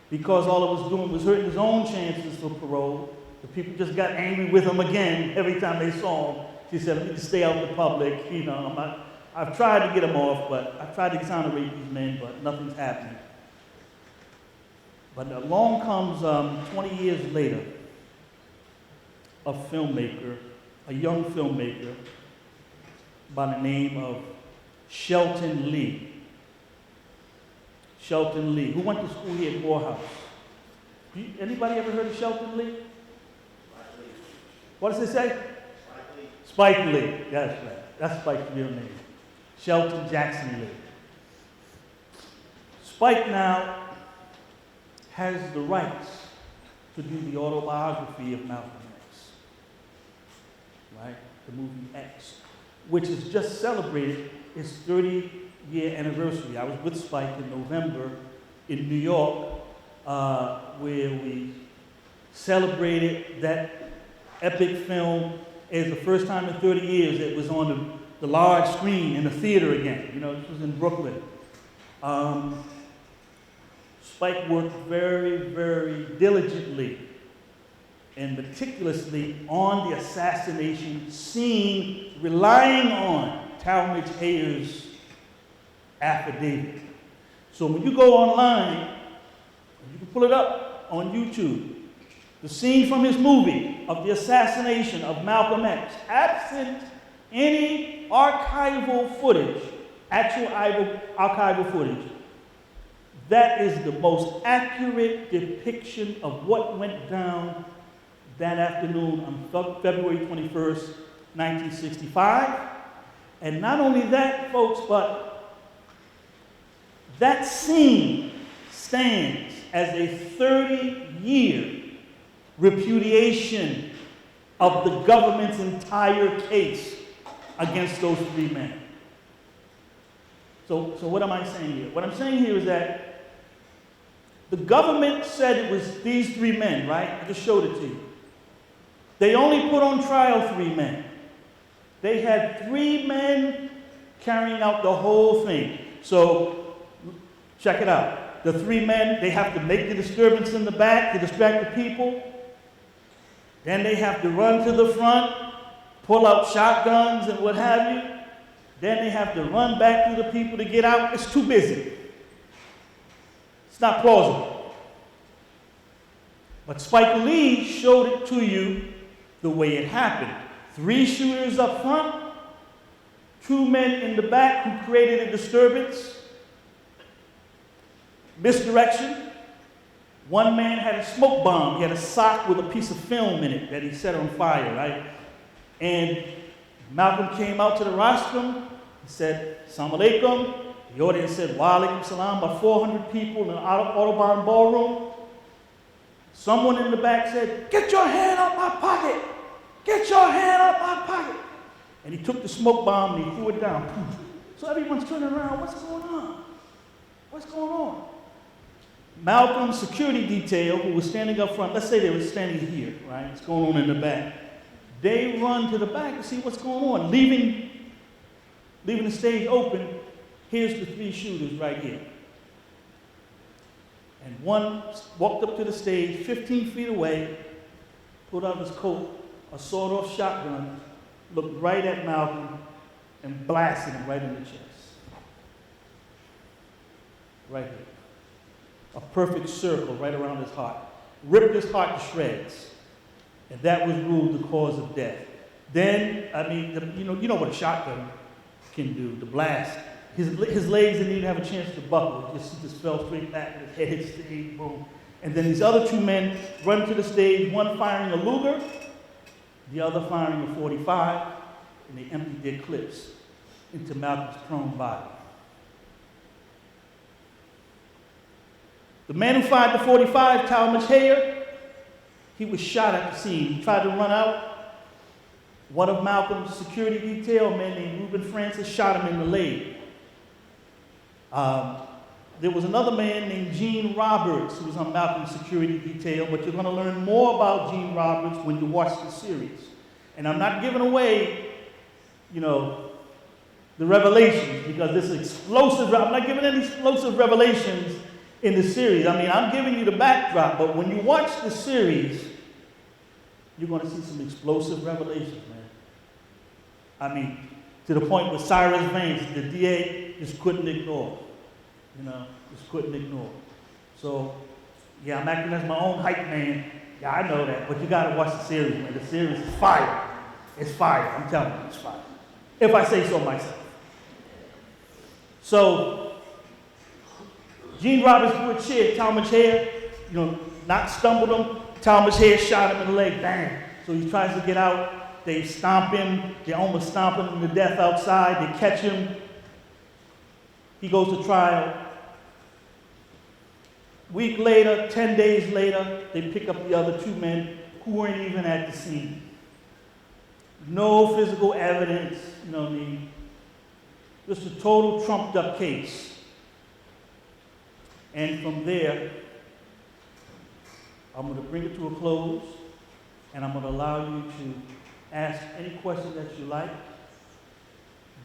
Speaker 2: because all it was doing was hurting his own chances for parole. The people just got angry with him again every time they saw him. She said, I need to stay out in the public. I've tried to get him off, but I've tried to exonerate these men, but nothing's happening. But along comes 20 years later, a filmmaker, a young filmmaker by the name of Shelton Lee. Shelton Lee, who went to school here at Morehouse. Anybody ever heard of Shelton Lee? What does it say? Spike Lee. That's right. That's Spike's real name. Shelton Jackson Lee. Spike now has the rights to do the autobiography of Malcolm X. Right? The movie X, which has just celebrated its 30-year anniversary. I was with Spike in November in New York, where we celebrated that epic film. It's the first time in 30 years it was on the large screen in the theater again. You know, this was in Brooklyn. Spike worked very, very diligently and meticulously on the assassination scene, relying on Talmadge Hayer's affidavit. So when you go online, you can pull it up on YouTube, the scene from his movie of the assassination of Malcolm X, absent any archival footage, actual archival footage, that is the most accurate depiction of what went down that afternoon on February 21st, 1965. And not only that, folks, but that scene stands as a 30-year repudiation of the government's entire case against those three men. So what am I saying here? What I'm saying here is that the government said it was these three men, right? I just showed it to you. They only put on trial three men. They had three men carrying out the whole thing. So check it out. The three men, they have to make the disturbance in the back to distract the people. Then they have to run to the front, pull out shotguns and what have you. Then they have to run back through the people to get out. It's too busy. It's not plausible. But Spike Lee showed it to you the way it happened. Three shooters up front, two men in the back who created a disturbance, misdirection. One man had a smoke bomb. He had a sock with a piece of film in it that he set on fire, right? And Malcolm came out to the rostrum. He said, "Assalamu alaikum." The audience said, "Wa alaikum salam." About 400 people in an Audubon ballroom. Someone in the back said, "Get your hand out my pocket! Get your hand out my pocket!" And he took the smoke bomb and he threw it down. So everyone's turning around. What's going on? What's going on? Malcolm's security detail, who was standing up front, let's say they were standing here, right? What's going on in the back? They run to the back to see what's going on. Leaving the stage open, here's the three shooters right here. And one walked up to the stage 15 feet away, pulled out his coat, a sawed-off shotgun, looked right at Malcolm, and blasted him right in the chest. Right here. A perfect circle right around his heart. Ripped his heart to shreds. And that was ruled the cause of death. Then, I mean, you know what a shotgun can do, the blast. His legs didn't even have a chance to buckle. He just fell straight back, and his head hit the stage, boom. And then these other two men run to the stage, one firing a Luger, the other firing a .45, and they emptied their clips into Malcolm's prone body. The man who fired the .45, Talmadge Hayer, he was shot at the scene. He tried to run out. One of Malcolm's security detail, a man named Reuben Francis, shot him in the leg. There was another man named Gene Roberts who was on Malcolm's security detail, but you're going to learn more about Gene Roberts when you watch the series. And I'm not giving away, the revelations, because this is explosive. I'm not giving any explosive revelations in the series. I mean, I'm giving you the backdrop, but when you watch the series, you're going to see some explosive revelations, man. I mean, to the point where Cyrus Vance, the DA, just couldn't ignore. Just couldn't ignore. So Yeah, I'm acting as my own hype man. Yeah, I know that, but you gotta watch the series, man. The series is fire. It's fire, I'm telling you, it's fire. If I say so myself. So, Gene Roberts threw a chair, Talmadge Hare, not stumbled him. Talmadge Hare shot him in the leg, bang. So he tries to get out. They stomp him. They almost stomp him to death outside. They catch him. He goes to trial. Week later, 10 days later, they pick up the other two men who weren't even at the scene. No physical evidence, just a total trumped up case. And from there, I'm going to bring it to a close, and I'm going to allow you to ask any question that you like.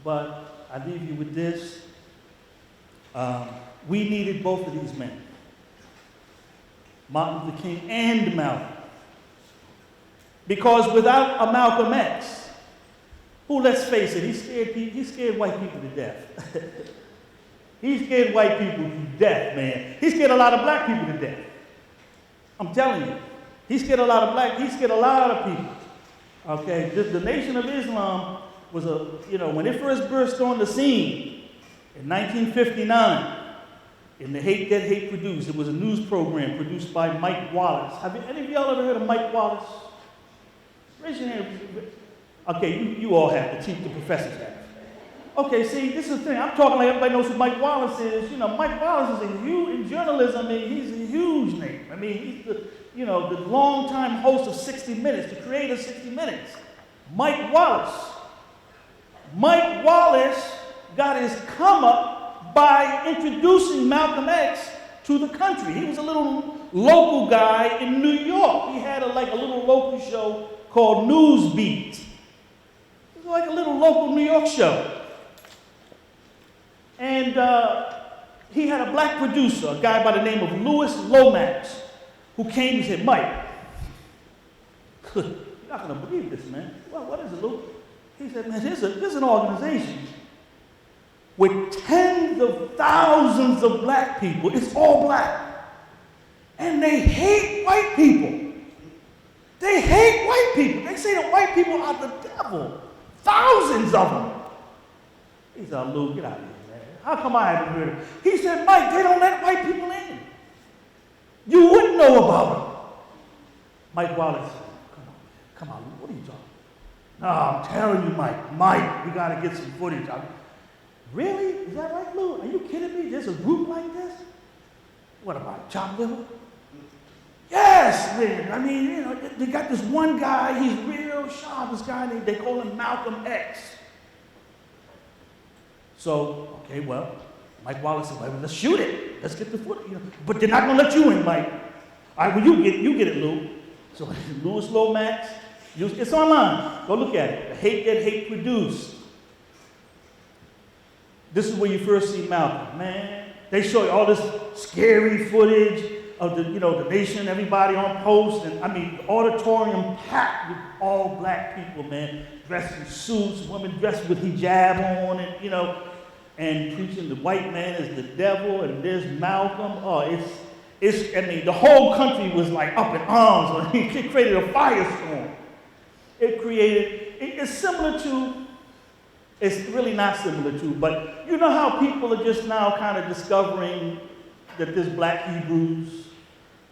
Speaker 2: But I leave you with this. We needed both of these men, Martin Luther King and Malcolm. Because without a Malcolm X, who, let's face it, he scared white people to death. He scared white people to death, man. He scared a lot of black people to death. I'm telling you. He scared a lot of people. Okay, the Nation of Islam was when it first burst on the scene in 1959, in The Hate That Hate Produced, it was a news program produced by Mike Wallace. Have any of y'all ever heard of Mike Wallace? Raise your hand. Okay, you all have, the professors have. Okay, see, this is the thing. I'm talking like everybody knows who Mike Wallace is. Mike Wallace is in journalism, he's a huge name. He's the longtime host of 60 Minutes, the creator of 60 Minutes. Mike Wallace. Mike Wallace got his come up by introducing Malcolm X to the country. He was a little local guy in New York. He had a little local show called Newsbeat. It was like a little local New York show. And he had a black producer, a guy by the name of Louis Lomax, who came and said, Mike, you're not going to believe this, man. Well, what is it, Lou? He said, man, there's an organization with tens of thousands of black people. It's all black. And they hate white people. They hate white people. They say that white people are the devil. Thousands of them. He said, Lou, get out of here. How come I haven't heard it? He said, Mike, they don't let white people in. You wouldn't know about them. Mike Wallace said, come on, what are you talking about? No, I'm telling you, Mike, we got to get some footage. Really? Is that right, Lou? Are you kidding me? There's a group like this? What about chopped liver? Yes, man. They got this one guy, he's real sharp, this guy, they call him Malcolm X. So, okay, well, Mike Wallace said, well, let's shoot it. Let's get the footage. But they're not going to let you in, Mike. All right, well, you get it, Lou. So Louis Lomax, it's online. Go look at it. The Hate That Hate Produced. This is where you first see Malcolm. Man, they show you all this scary footage of the nation, everybody on post, and the auditorium packed with all black people, man, dressed in suits, women dressed with hijab on, and preaching the white man is the devil, and there's Malcolm. Oh, the whole country was like up in arms. It created a firestorm. It's similar to, it's really not similar to, but you know how people are just now kind of discovering that there's black Hebrews,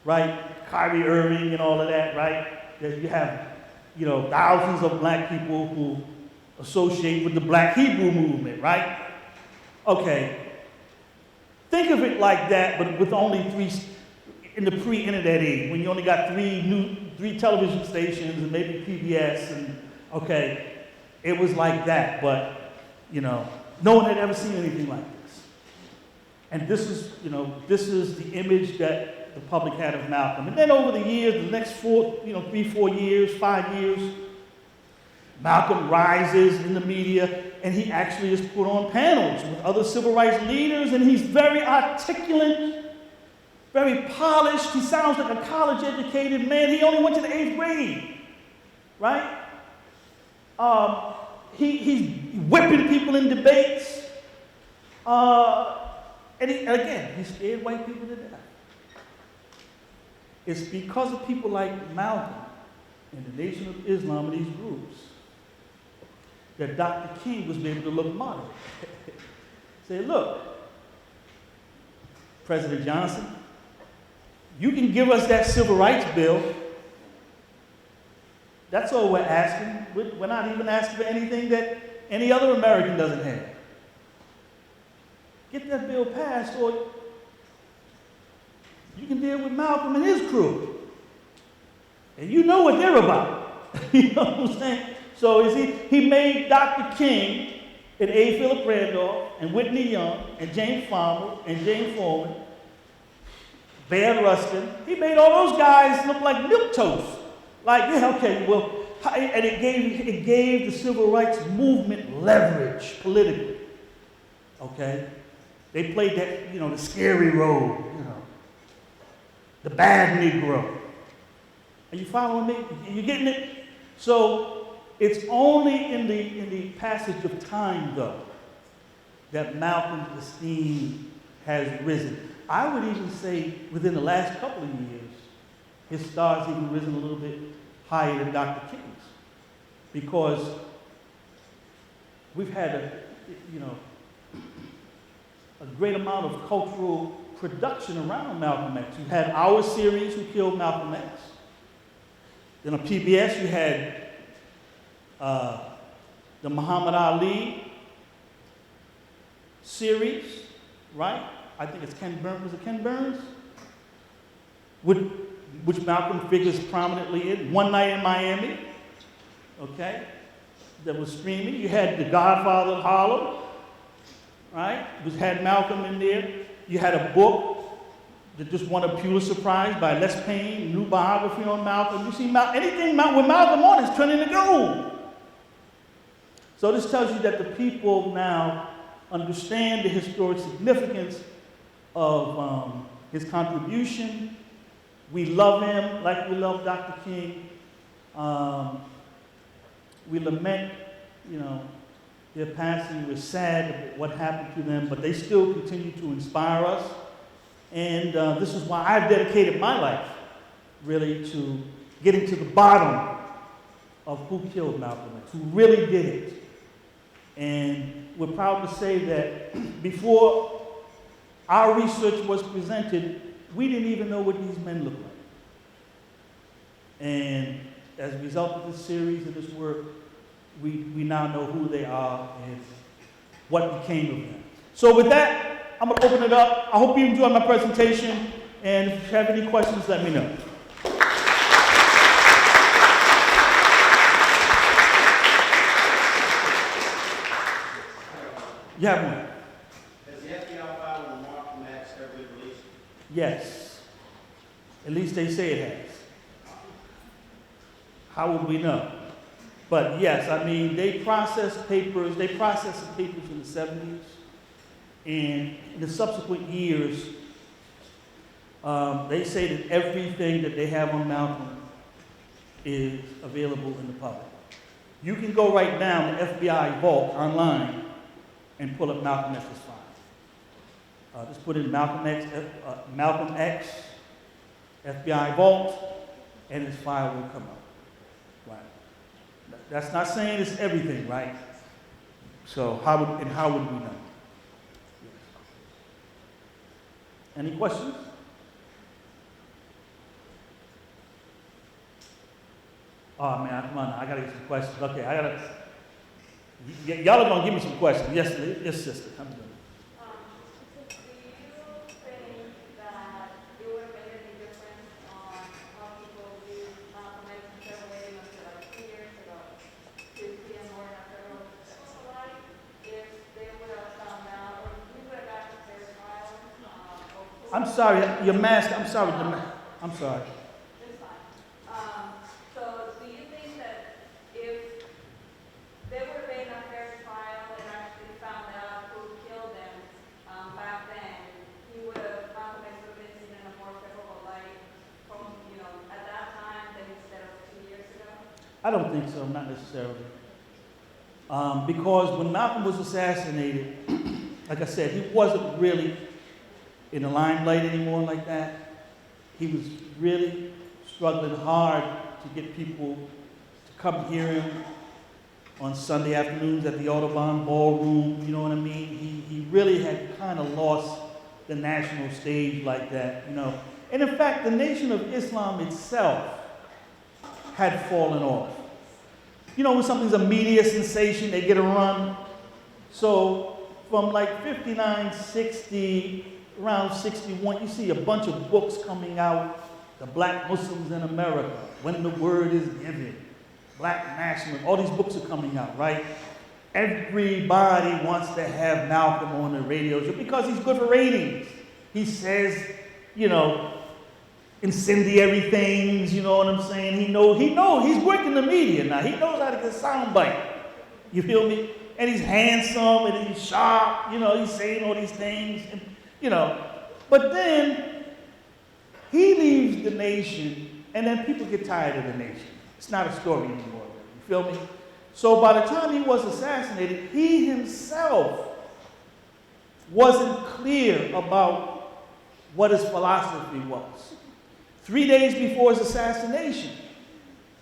Speaker 2: right? Kyrie Irving and all of that, right? That you have, thousands of black people who associate with the black Hebrew movement, right? Okay. Think of it like that, but with only in the pre-internet age, when you only got three television stations and maybe PBS, and okay, it was like that, but no one had ever seen anything like this. And this is the image that the public had of Malcolm. And then over the years, the next 3, 4 years, 5 years, Malcolm rises in the media, and he actually is put on panels with other civil rights leaders, and he's very articulate, very polished. He sounds like a college-educated man. He only went to the 8th grade, right? He's whipping people in debates. And again, he scared white people to death. It's because of people like Malcolm and the Nation of Islam and these groups that Dr. King was able to look modern. Say, look, President Johnson, you can give us that civil rights bill. That's all we're asking. We're not even asking for anything that any other American doesn't have. Get that bill passed, or you can deal with Malcolm and his crew. And you know what they're about. You know what I'm saying? So he made Dr. King and A. Philip Randolph and Whitney Young and James Farmer and James Foreman, Van Rustin. He made all those guys look like milquetoast. Like, yeah, okay, well, and it gave the civil rights movement leverage politically. Okay? They played that, the scary role, the bad Negro. Are you following me? Are you getting it? So it's only in the passage of time, though, that Malcolm's esteem has risen. I would even say within the last couple of years, his star's even risen a little bit higher than Dr. King's, because we've had a great amount of cultural production around Malcolm X. You had our series, Who Killed Malcolm X. Then on PBS, you had the Muhammad Ali series, right? I think it's Ken Burns. Was it Ken Burns? Which Malcolm figures prominently in. One Night in Miami, okay? That was streaming. You had The Godfather of Harlem, right? Which had Malcolm in there. You had a book that just won a Pulitzer Prize by Les Payne, new biography on Malcolm. You see, anything with Malcolm on is turning to gold. So this tells you that the people now understand the historic significance of his contribution. We love him like we love Dr. King. We lament, their passing. We're sad about what happened to them, but they still continue to inspire us. And this is why I've dedicated my life, really, to getting to the bottom of who killed Malcolm X, who really did it. And we're proud to say that before our research was presented, we didn't even know what these men looked like. And as a result of this series and this work, we now know who they are and what became of them. So with that, I'm going to open it up. I hope you enjoyed my presentation, and if you have any questions, let me know. You have one?
Speaker 1: Has the FBI filed on Malcolm X ever been released?
Speaker 2: Yes. At least they say it has. How would we know? But yes, they processed papers. They processed the papers in the 70s. And in the subsequent years, they say that everything that they have on Malcolm is available in the public. You can go right now to FBI Vault online and pull up Malcolm X's file. Just put in Malcolm X, FBI Vault, and his file will come up. Right. That's not saying it's everything, right? So how would we know? Any questions? Oh man, come on, I gotta get some questions. Okay, y'all are gonna give me some questions. Yes, sister. Come on.
Speaker 22: Do you think that it would have made any difference on how people view Malcolm X instead of waiting until like 2 years ago to see him more in a federal light if they would have found out, or we would have gotten a fair trial?
Speaker 2: I'm sorry, your mask. I'm sorry. I'm sorry.
Speaker 22: It's fine. So do you think that if they would have made a fair trial and actually found out who killed them back then, Malcolm X would have been seen in a more favorable light from, at that time than instead of 2 years ago?
Speaker 2: I don't think so, not necessarily. Because when Malcolm was assassinated, like I said, he wasn't really in the limelight anymore like that. He was really struggling hard to get people to come hear him on Sunday afternoons at the Audubon Ballroom, you know what I mean? He really had kind of lost the national stage like that, you know. And in fact, the Nation of Islam itself had fallen off. You know, when something's a media sensation, they get a run. So from like 59, 60, around 61, you see a bunch of books coming out, The Black Muslims in America, When the Word is Given, Black Nationalism, all these books are coming out, right? Everybody wants to have Malcolm on the radio show because he's good for ratings. He says, you know, incendiary things, you know what I'm saying? He knows, he's working the media now. He knows how to get a soundbite. You feel me? And he's handsome and he's sharp, you know, he's saying all these things, and, you know. But then he leaves the nation and then people get tired of the nation. It's not a story anymore, you feel me? So by the time he was assassinated, he himself wasn't clear about what his philosophy was. 3 days before his assassination,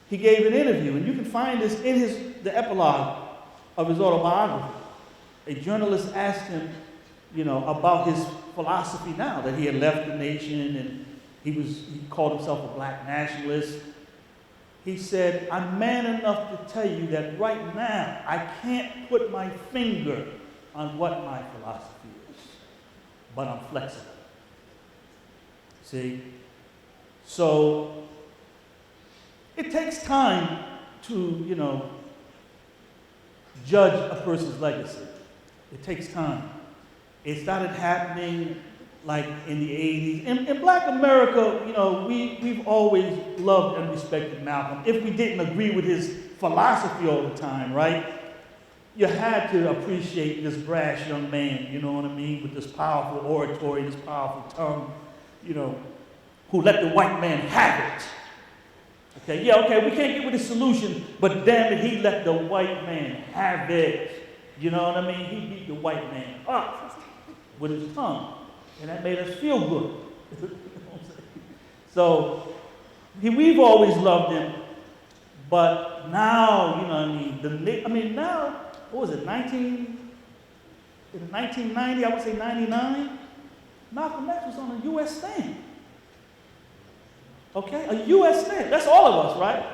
Speaker 2: he gave an interview, and you can find this in the epilogue of his autobiography. A journalist asked him, you know, about his philosophy now that he had left the nation and he called himself a black nationalist. He said, I'm man enough to tell you that right now I can't put my finger on what my philosophy is, but I'm flexible. See? So it takes time to, you know, judge a person's legacy. It takes time. It started happening like in the 80s. In Black America, you know, we've always loved and respected Malcolm. If we didn't agree with his philosophy all the time, right? You had to appreciate this brash young man, you know what I mean, with this powerful oratory, this powerful tongue, you know, who let the white man have it. Okay, yeah, okay, we can't get with the solution, but damn it, he let the white man have it. You know what I mean? He beat the white man up with his tongue, and that made us feel good. So, we've always loved him, but now, you know what I mean, now, what was it, 1990, I would say 99, Malcolm X was on a U.S. stand. Okay, a U.S. stand. That's all of us, right?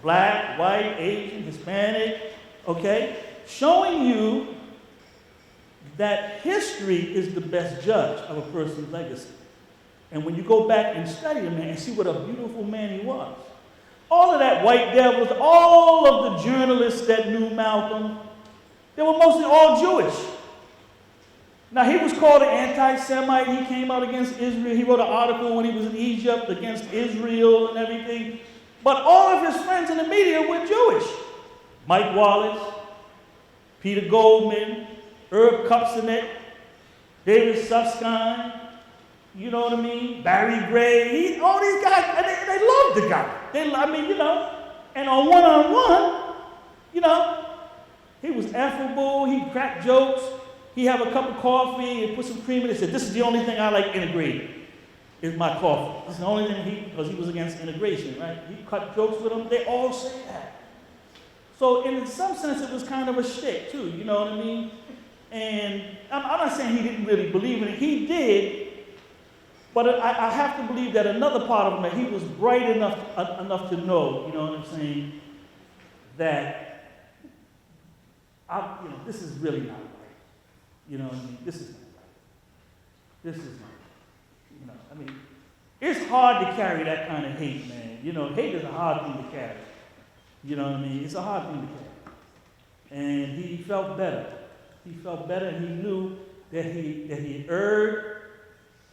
Speaker 2: Black, white, Asian, Hispanic, okay? Showing you that history is the best judge of a person's legacy. And when you go back and study the man and see what a beautiful man he was, all of that white devils, all of the journalists that knew Malcolm, they were mostly all Jewish. Now, he was called an anti-Semite. He came out against Israel. He wrote an article when he was in Egypt against Israel and everything. But all of his friends in the media were Jewish. Mike Wallace, Peter Goldman, Herb Kupcinet, David Susskind, you know what I mean? Barry Gray, all these guys, and they loved the guy. You know, and on one-on-one, you know, he was affable, he cracked jokes. He have a cup of coffee and put some cream in it. He said, this is the only thing I like integrated, is my coffee. This is the only thing because he was against integration, right? He cut jokes with them. They all say that. So in some sense, it was kind of a shtick too, you know what I mean? And I'm not saying he didn't really believe in it. He did, but I have to believe that another part of him, that he was bright enough to know, you know what I'm saying, that, this is really not right. You know what I mean? This is not right. This is not right. You know, I mean, it's hard to carry that kind of hate, man. You know, hate is a hard thing to carry. You know what I mean? It's a hard thing to carry. And he felt better. He felt better, and he knew that he erred.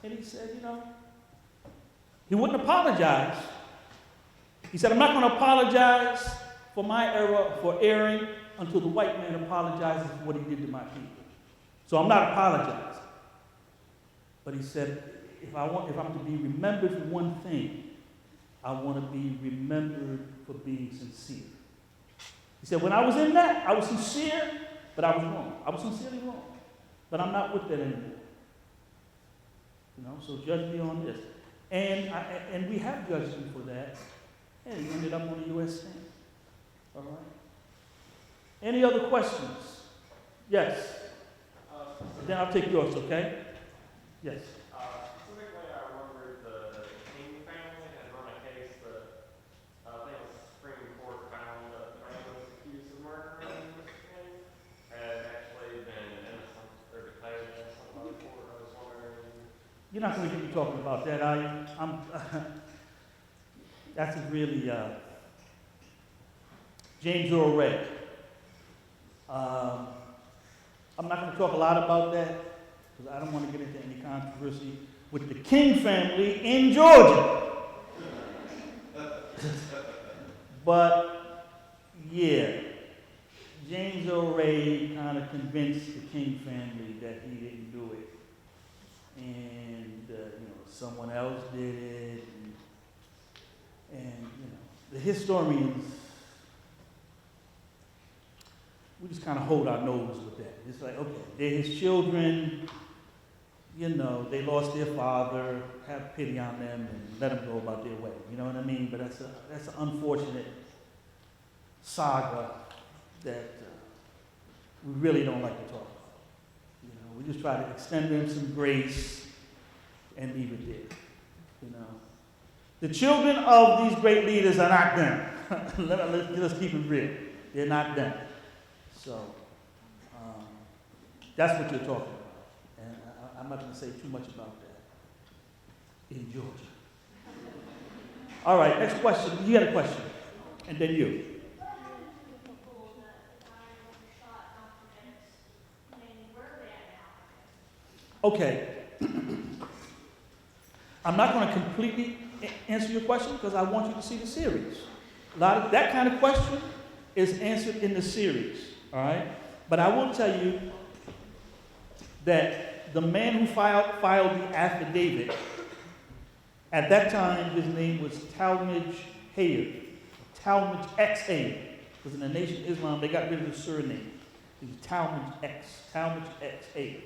Speaker 2: And he said, you know, he wouldn't apologize. He said, I'm not going to apologize for my error, for erring, until the white man apologizes for what he did to my people. So I'm not apologizing. But he said, if I'm to be remembered for one thing, I want to be remembered for being sincere. He said, when I was in that, I was sincere, but I was wrong. I was sincerely wrong. But I'm not with that anymore. You know, so judge me on this. And we have judged him for that. And he ended up on the U.S. stand. All right. Any other questions? Yes. Then I'll take yours, okay? Yes.
Speaker 4: Specifically, I remember the King family had run a case that I think the Supreme Court found that the man who was accused of murdering Mr. King had actually been innocent or declared innocent by the court. I was wondering.
Speaker 2: You're not going to get me talking about that. That's a really James Earl Ray. I'm not going to talk a lot about that because I don't want to get into any controversy with the King family in Georgia. But yeah, James Earl Ray kind of convinced the King family that he didn't do it, and someone else did it, and the historians. We just kind of hold our nose with that. It's like, okay, they're his children, they lost their father, have pity on them and let them go about their way. You know what I mean? But that's an unfortunate saga that we really don't like to talk about. We just try to extend them some grace and leave it there. The children of these great leaders are not them. Let's keep it real. They're not them. So that's what you're talking about. And I'm not going to say too much about that in Georgia. All right, next question. You got a question. And then you. Okay. I'm not going to completely answer your question because I want you to see the series. A lot of that kind of question is answered in the series. All right? But I will tell you that the man who filed the affidavit, at that time his name was Talmadge Hayard, Talmadge X Hayard, because in the Nation of Islam they got rid of the surname. He was Talmadge X Hayard.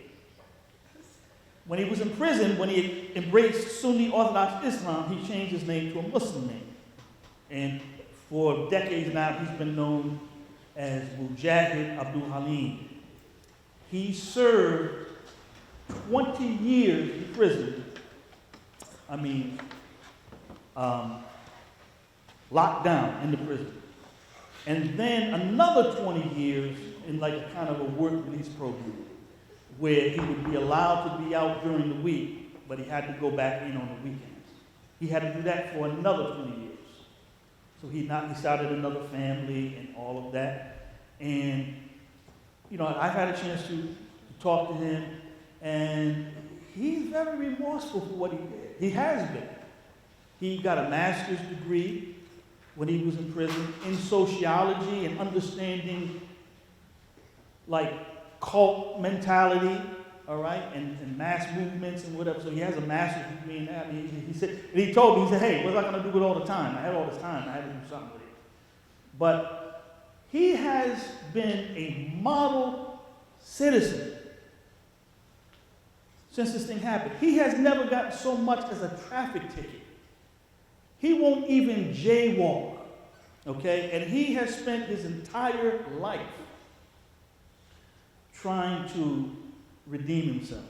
Speaker 2: When he was in prison, when he embraced Sunni Orthodox Islam, he changed his name to a Muslim name. And for decades now he's been known as Mujahid Abdur Halim. He served 20 years in prison. Locked down in the prison. And then another 20 years in like a kind of a work release program where he would be allowed to be out during the week, but he had to go back in on the weekends. He had to do that for another 20 years. So he started another family and all of that. And, I've had a chance to talk to him, and he's very remorseful for what he did. He has been. He got a master's degree when he was in prison in sociology and understanding, like, cult mentality, all right, and mass movements and whatever. So he has a master's degree in that. He told me, hey, what was I going to do with all the time? I had all this time. I had to do something with it. But he has been a model citizen since this thing happened. He has never gotten so much as a traffic ticket. He won't even jaywalk, okay? And he has spent his entire life trying to redeem himself.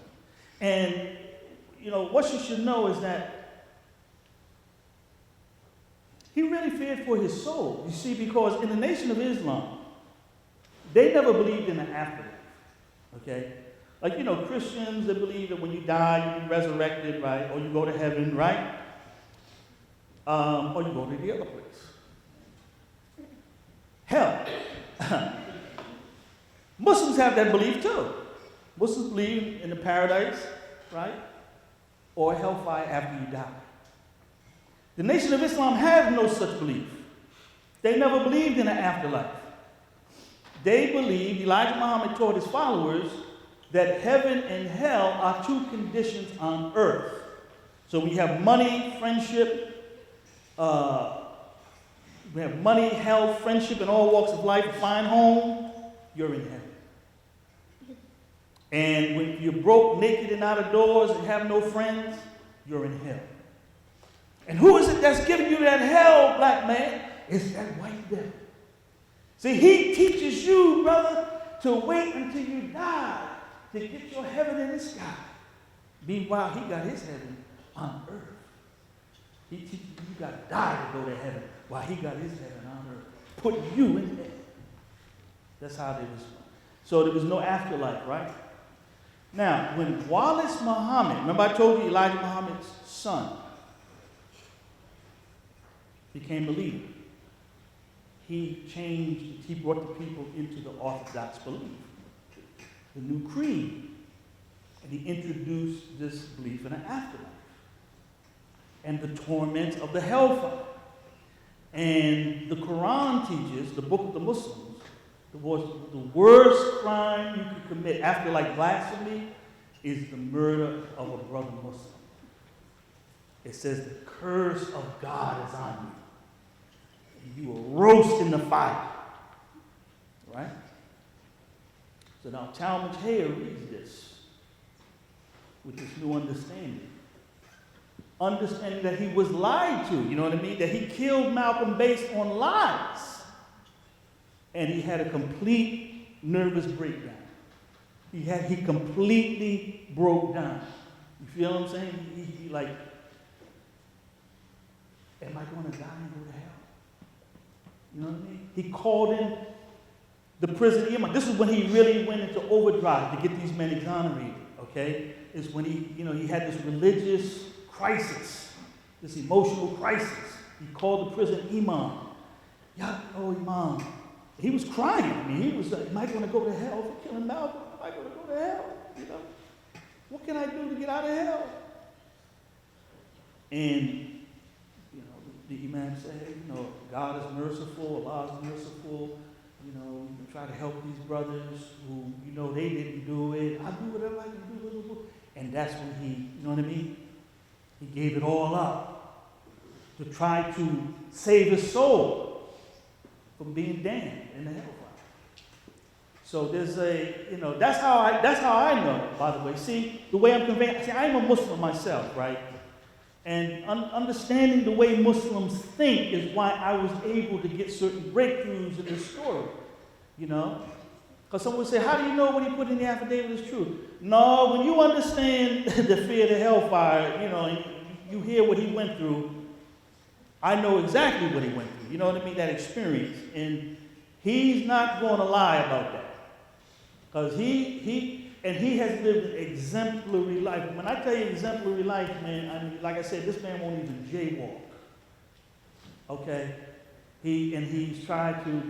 Speaker 2: And, what you should know is that he really feared for his soul. You see, because in the Nation of Islam, they never believed in an afterlife, okay? Like, Christians, they believe that when you die, you be resurrected, right? Or you go to heaven, right? Or you go to the other place. Hell. Muslims have that belief too. Muslims believe in the paradise, right? Or hellfire after you die. The Nation of Islam has no such belief. They never believed in an afterlife. They believed, Elijah Muhammad taught his followers, that heaven and hell are two conditions on earth. So we have money, friendship, we have money, health, friendship in all walks of life, a fine home, you're in heaven. And when you're broke, naked, and out of doors and have no friends, you're in hell. And who is it that's giving you that hell, black man? It's that white devil. See, he teaches you, brother, to wait until you die to get your heaven in the sky. Meanwhile, he got his heaven on earth. He teaches you got to die to go to heaven, while he got his heaven on earth. Put you in there. That's how they respond. So there was no afterlife, right? Now, when Wallace Muhammad, remember I told you Elijah Muhammad's son, became a leader. He brought the people into the Orthodox belief, the new creed. And he introduced this belief in an afterlife and the torment of the hellfire. And the Quran teaches, the book of the Muslims, the worst crime you could commit after like blasphemy is the murder of a brother Muslim. It says the curse of God is on you. And you will roast in the fire. Right? So now Talmud Hare reads this with this new understanding. Understanding that he was lied to, you know what I mean? That he killed Malcolm based on lies. And he had a complete nervous breakdown. He completely broke down. You feel what I'm saying? He like, am I going to die and go to hell? You know what I mean? He called in the prison imam. This is when he really went into overdrive to get these men exonerated, okay? Is when he had this religious crisis, this emotional crisis. He called the prison imam. Imam. He was crying. I mean, he was like, am I going to go to hell for killing Malcolm? Am I going to go to hell? You know? What can I do to get out of hell? And the imam said, God is merciful, Allah is merciful. You try to help these brothers who, they didn't do it. I'll do whatever I can do. And that's when he, you know what I mean? He gave it all up to try to save his soul from being damned in the hellfire. So there's that's how I know, by the way. See, the way I'm conveying, I'm a Muslim myself, right? And understanding the way Muslims think is why I was able to get certain breakthroughs in this story, Because someone would say, how do you know what he put in the affidavit is true? No, when you understand the fear of the hellfire, you hear what he went through, I know exactly what he went through. You know what I mean? That experience. And he's not going to lie about that. Because he has lived an exemplary life. When I tell you exemplary life, man, like I said, this man won't even jaywalk. Okay? He's tried to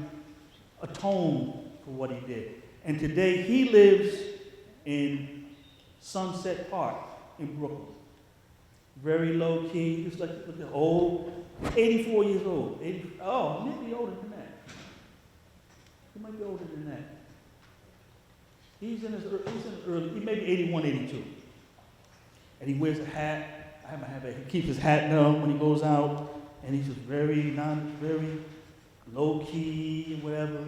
Speaker 2: atone for what he did. And today he lives in Sunset Park in Brooklyn. Very low key, just like old, 84 years old. Maybe older than that. He might be older than that. He's in his early, he may be 81, 82. And he wears a hat. I haven't had that. He keeps his hat down when he goes out. And he's just very low key and whatever,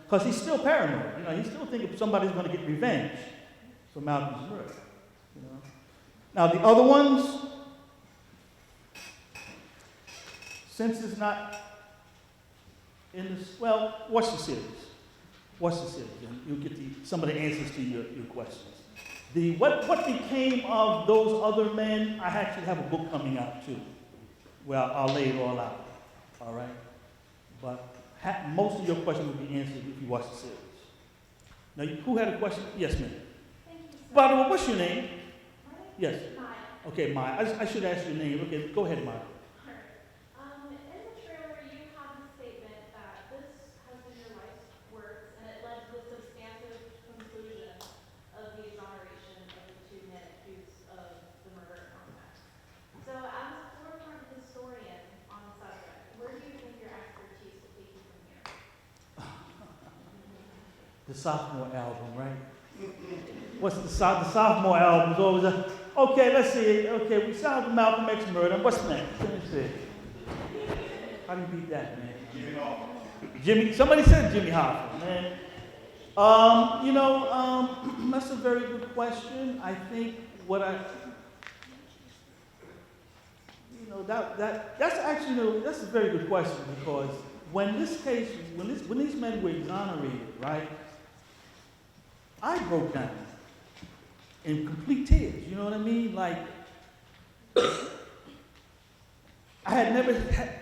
Speaker 2: Because he's still paranoid. He's still thinking somebody's going to get revenge for Malcolm's murder, Now the other ones, since it's not in this, watch the series. Watch the series, and you'll get some of the answers to your questions. What became of those other men, I actually have a book coming out too, where I'll lay it all out, all right? But most of your questions will be answered if you watch the series. Now, who had a question? Yes, ma'am. By the way, what's your name? Yes.
Speaker 6: Maya.
Speaker 2: Okay, Maya. I should ask your name. Okay, go ahead, Maya.
Speaker 6: In the trailer, you have the statement that this has been your life's works, and it led to the substantive conclusion of the exoneration of the two men accused of the murder of Malcolm X. So, as a former historian on the subject, where do you think your expertise will take you from here?
Speaker 2: The sophomore album, right? What's the sophomore album is always okay, let's see. Okay, we solved the Malcolm X murder. What's next? Let me see. How do you beat that, man? Jimmy Hoffa. Somebody said Jimmy Hoffa, man. That's a very good question. I think that's actually, that's a very good question, because when these men were exonerated, right, I broke down in complete tears, you know what I mean? Like, I had never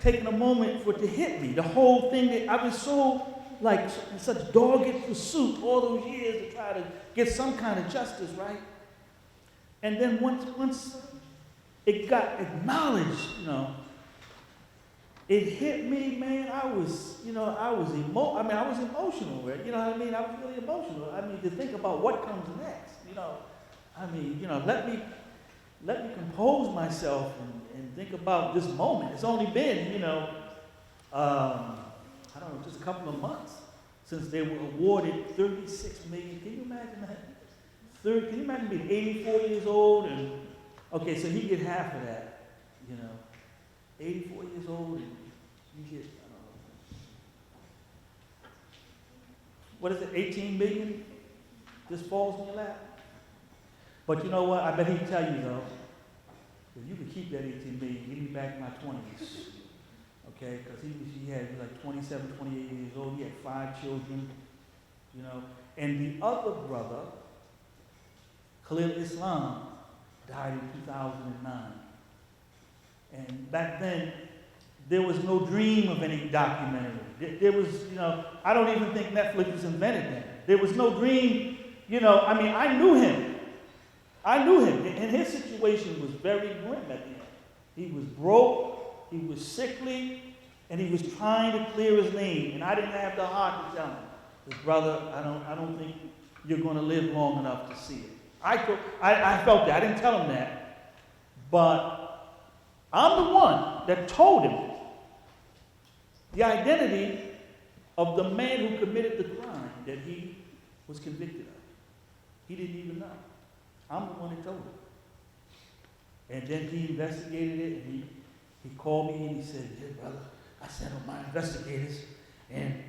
Speaker 2: taken a moment for it to hit me. The whole thing, that I was so, like, in such dogged pursuit all those years to try to get some kind of justice, right? And then once it got acknowledged, it hit me, man. I was emotional, right? You know what I mean? I was really emotional. I mean, to think about what comes next, let me compose myself and think about this moment. It's only been, just a couple of months since they were awarded $36 million. Can you imagine that? Can you imagine being 84 years old and, okay, so he get half of that, 84 years old and you get, what is it, 18 million just falls in your lap? But you know what? I bet he'd tell you though, if you could keep that 18 million, give me back my 20s. Okay, because he had like 27, 28 years old. He had 5 children, And the other brother, Khalil Islam, died in 2009. And back then, there was no dream of any documentary. There was, I don't even think Netflix was invented then. There was no dream, I knew him. And his situation was very grim at the end. He was broke, he was sickly, and he was trying to clear his name. And I didn't have the heart to tell him, his brother, I don't think you're going to live long enough to see it. I felt that. I didn't tell him that. But I'm the one that told him the identity of the man who committed the crime that he was convicted of. He didn't even know. I'm the one that told him. And then he investigated it, and he called me and he said, "Hey, brother, I sent on my investigators, and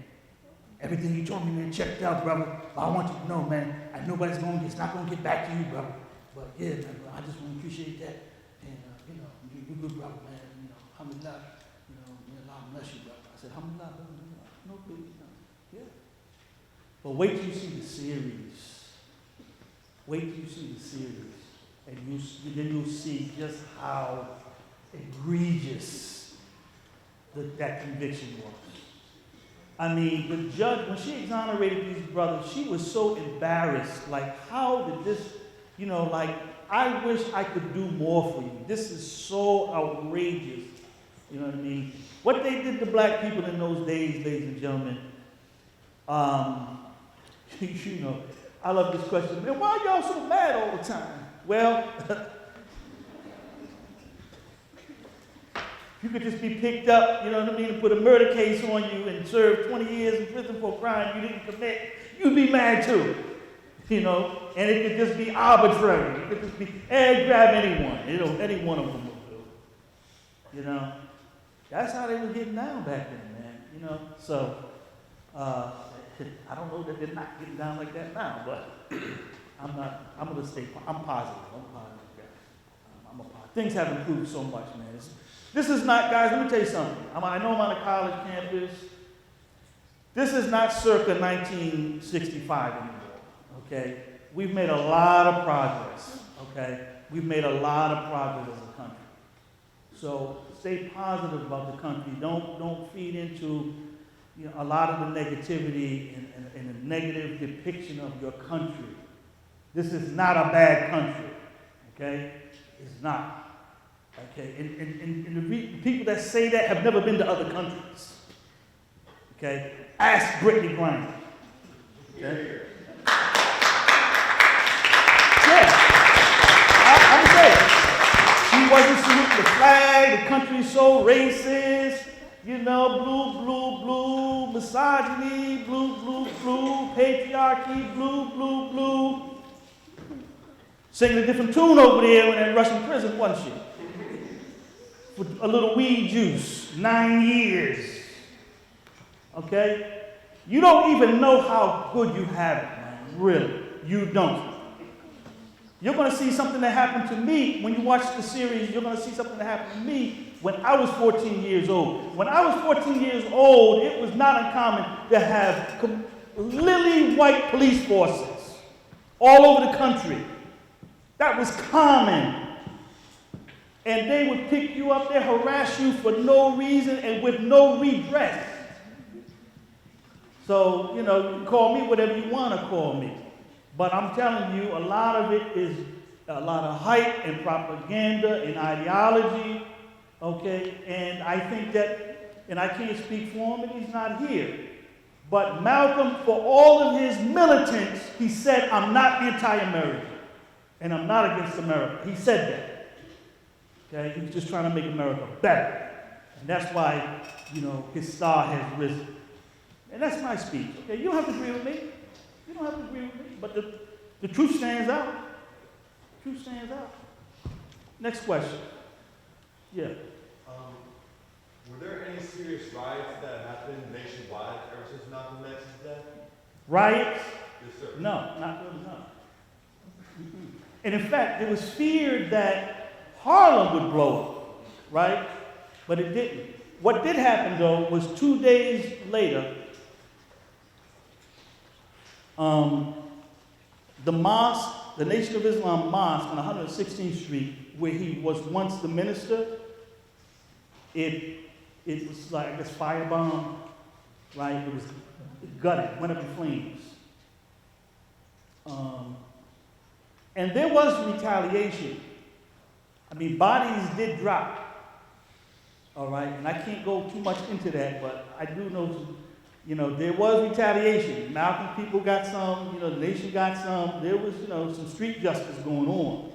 Speaker 2: everything you told me, man, checked out, brother. I want you to know, man, it's not going to get back to you, brother. But yeah, man, bro, I just want to appreciate that. And, you're good, brother, man. Alhamdulillah, may Allah bless you, brother." I said, "Alhamdulillah, brother, no big, yeah." But wait till you see the series. Wait till you see the series, and then you'll see just how egregious that conviction was. I mean, the judge, when she exonerated these brothers, she was so embarrassed. Like, how did this, I wish I could do more for you. This is so outrageous. You know what I mean? What they did to black people in those days, ladies and gentlemen, I love this question. Man, why are y'all so mad all the time? Well, you could just be picked up, and put a murder case on you and serve 20 years in prison for a crime you didn't commit. You'd be mad too, and it could just be arbitrary. It could just be, grab anyone, any one of them will do. That's how they were getting down back then, man, So, I don't know that they're not getting down like that now, but I'm going to stay, I'm positive. I'm a positive. Things have improved so much, man. This is not, guys, let me tell you something. I know I'm on a college campus. This is not circa 1965 anymore, okay? We've made a lot of progress, okay? We've made a lot of progress as a country. So stay positive about the country. Don't feed into a lot of the negativity and a negative depiction of your country. This is not a bad country, okay? It's not. Okay, and the people that say that have never been to other countries. Okay, ask Brittany Griner. Okay, I'm saying she wasn't saluting the flag. The country's so racist. Blue, misogyny, blue, patriarchy, blue. Singing a different tune over there in that Russian prison, wasn't she? With a little weed juice, 9 years. Okay? You don't even know how good you have it, man. Really. You don't. You're going to see something that happened to me. When you watch the series, you're going to see something that happened to me when I was 14 years old. When I was 14 years old, it was not uncommon to have lily white police forces all over the country. That was common. And they would pick you up there, harass you for no reason and with no redress. So, you can call me whatever you want to call me. But I'm telling you, a lot of it is a lot of hype and propaganda and ideology, okay? And I think that, and I can't speak for him, and he's not here. But Malcolm, for all of his militants, he said, I'm not anti-American, and I'm not against America. He said that. Okay, he was just trying to make America better. And that's why, his star has risen. And that's my speech. Okay, you don't have to agree with me. You don't have to agree with me. But the truth stands out. The truth stands out. Next question. Yeah.
Speaker 9: Were there any serious riots that happened nationwide ever since Malcolm X's death?
Speaker 2: Riots?
Speaker 9: Yes, sir.
Speaker 2: No, not really, no. And in fact, it was feared that Harlem would blow up, right? But it didn't. What did happen, though, was 2 days later, the mosque, the Nation of Islam mosque on 116th Street, where he was once the minister, it was like, I guess, firebombed, right? It was gutted, went up in flames. And there was retaliation. I mean, bodies did drop, all right? And I can't go too much into that, but I do know, there was retaliation. Malcolm people got some, the nation got some. There was, some street justice going on.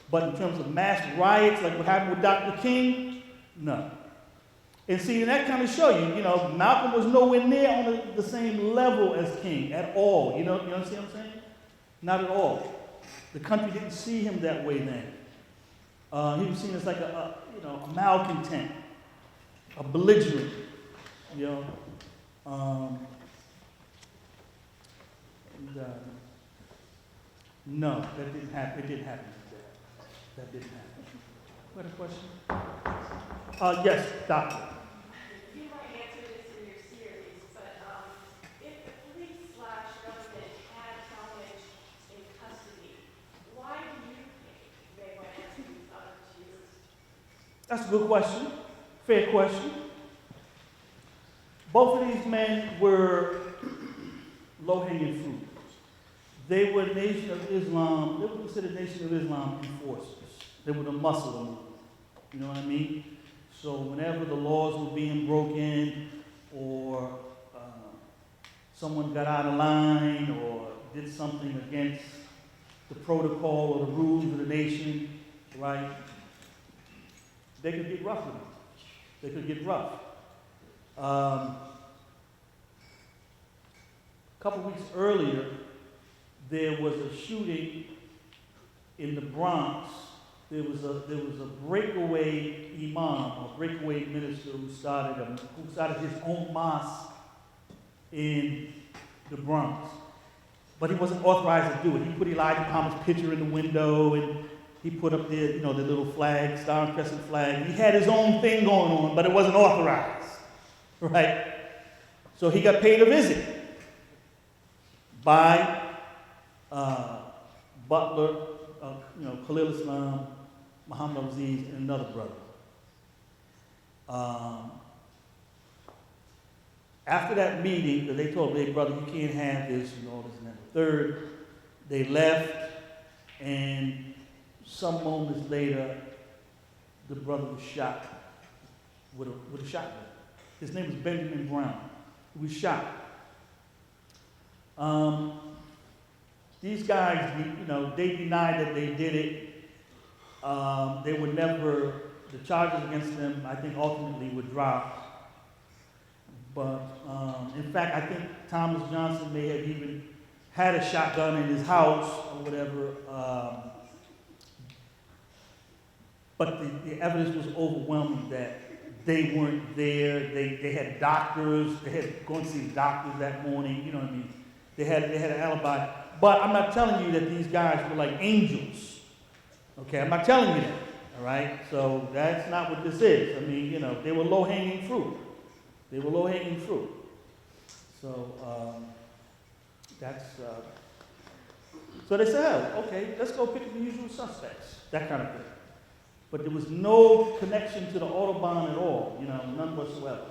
Speaker 2: But in terms of mass riots, like what happened with Dr. King, no. And see, and that kind of show you, Malcolm was nowhere near on the same level as King at all. You understand what I'm saying? Not at all. The country didn't see him that way then. He was seen as like a malcontent, a belligerent, no, that didn't happen. It didn't happen. That didn't happen. What a question? Yes, doctor.
Speaker 6: You might answer this in your series, but if the police/government had Talmadge in custody, why do you think they went after these other two?
Speaker 2: That's a good question. Fair question. Both of these men were low-hanging fruit. They were Nation of Islam, they were considered Nation of Islam enforcers. They were the muscle of them. You know what I mean? So whenever the laws were being broken or someone got out of line or did something against the protocol or the rules of the nation, right? They could get rough with them. They could get rough. A couple weeks earlier, there was a shooting in the Bronx. There was a breakaway imam, a breakaway minister who started his own mosque in the Bronx. But he wasn't authorized to do it. He put Elijah Muhammad's picture in the window, and he put up the little flag, Star and Crescent flag. He had his own thing going on, but it wasn't authorized, right? So he got paid a visit by Butler, Khalil Islam, Muhammad Aziz, and another brother. After that meeting, because they told me, hey, brother, you can't have this, all this and that. Third, they left, and some moments later, the brother was shot with a shotgun. His name was Benjamin Brown. He was shot. These guys, they denied that they did it. They would never, the charges against them, I think, ultimately would drop. But in fact, I think Thomas Johnson may have even had a shotgun in his house or whatever. But the evidence was overwhelming that they weren't there. They had doctors. They had gone to see doctors that morning. You know what I mean? They had an alibi. But I'm not telling you that these guys were like angels. Okay, I'm not telling you that. All right? So that's not what this is. I mean, you know, they were low-hanging fruit. They were low-hanging fruit. So so they said, oh, okay, let's go pick the usual suspects, that kind of thing. But there was no connection to the Autobahn at all, you know, none whatsoever.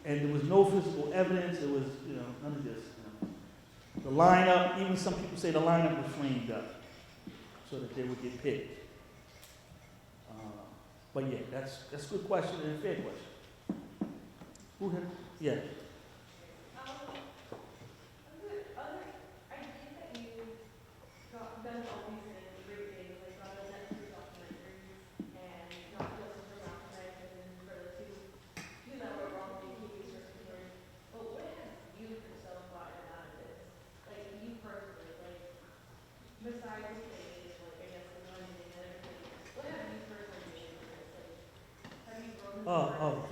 Speaker 2: And there was no physical evidence, there was, you know, none of this. You know. The lineup, even some people say the lineup was framed up so that they would get picked. But yeah, that's a good question and a fair question. Who had, yeah.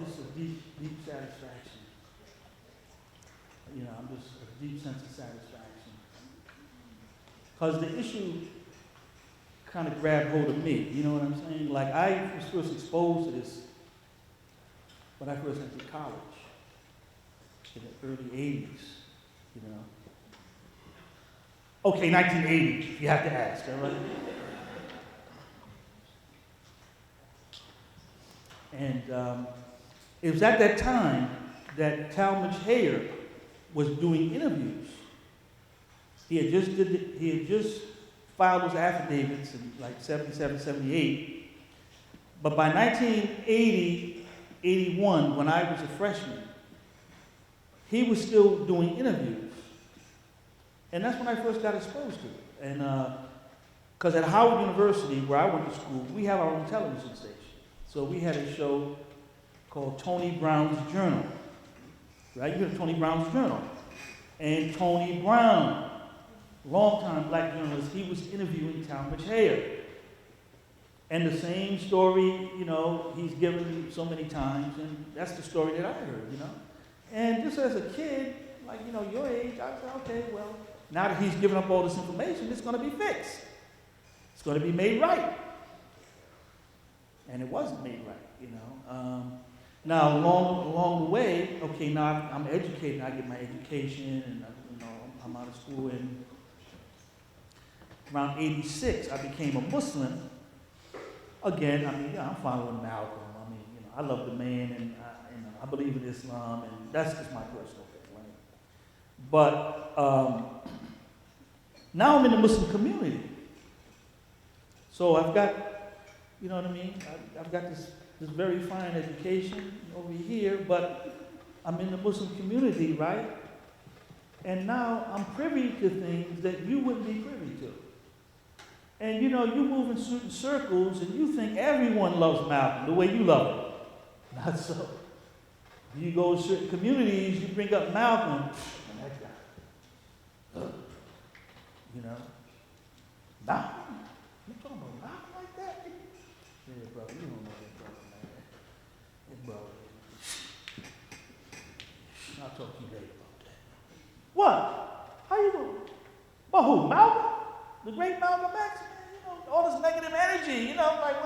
Speaker 2: Just a deep satisfaction. You know, I'm just a deep sense of satisfaction. Because the issue kind of grabbed hold of me, you know what I'm saying? Like, I was first exposed to this when I first went to college in the early 80s, you know. Okay, 1980, if you have to ask, all right? And it was at that time that Talmadge Hayer was doing interviews. He had just filed those affidavits in like 77, 78. But by 1980, 81, when I was a freshman, he was still doing interviews. And that's when I first got exposed to it. And because at Howard University, where I went to school, we have our own television station. So we had a show called Tony Brown's Journal, right? You heard of Tony Brown's Journal. And Tony Brown, longtime black journalist, he was interviewing Talmadge Hayer. And the same story, you know, he's given so many times, and that's the story that I heard, you know. And just as a kid, like, you know, your age, I said, okay, well, now that he's given up all this information, it's going to be fixed. It's going to be made right. And it wasn't made right, you know. Now, along the way, okay, now I'm educated, I get my education, and you know, I'm out of school. And around 86, I became a Muslim. Again, I mean, yeah, I'm following Malcolm. I mean, you know, I love the man, and I believe in Islam, and that's just my personal thing, right? But now I'm in the Muslim community, so I've got, you know what I mean? I've got this very fine education over here, but I'm in the Muslim community, right? And now I'm privy to things that you wouldn't be privy to. And you know, you move in certain circles and you think everyone loves Malcolm the way you love him. Not so. You go to certain communities, you bring up Malcolm, and that guy. You know? Malcolm? You talking about Malcolm like that? Yeah, brother, you don't know that brother, man. That brother. I'll talk to you later about that. What? How you doing? Well, who? Malcolm? The great Malcolm X? You know, all this negative energy, you know, like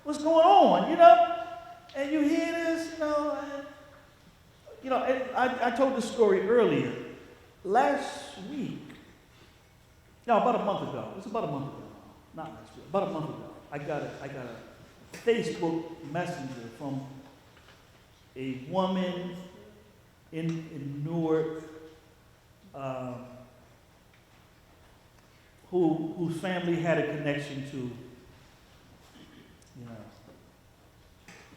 Speaker 2: what's going on, you know? And you hear this, you know, and I told this story earlier. Last week, no, about a month ago. It's about a month ago. Not last week. About a month ago. I got a Facebook messenger from a woman in Newark whose family had a connection to, you know,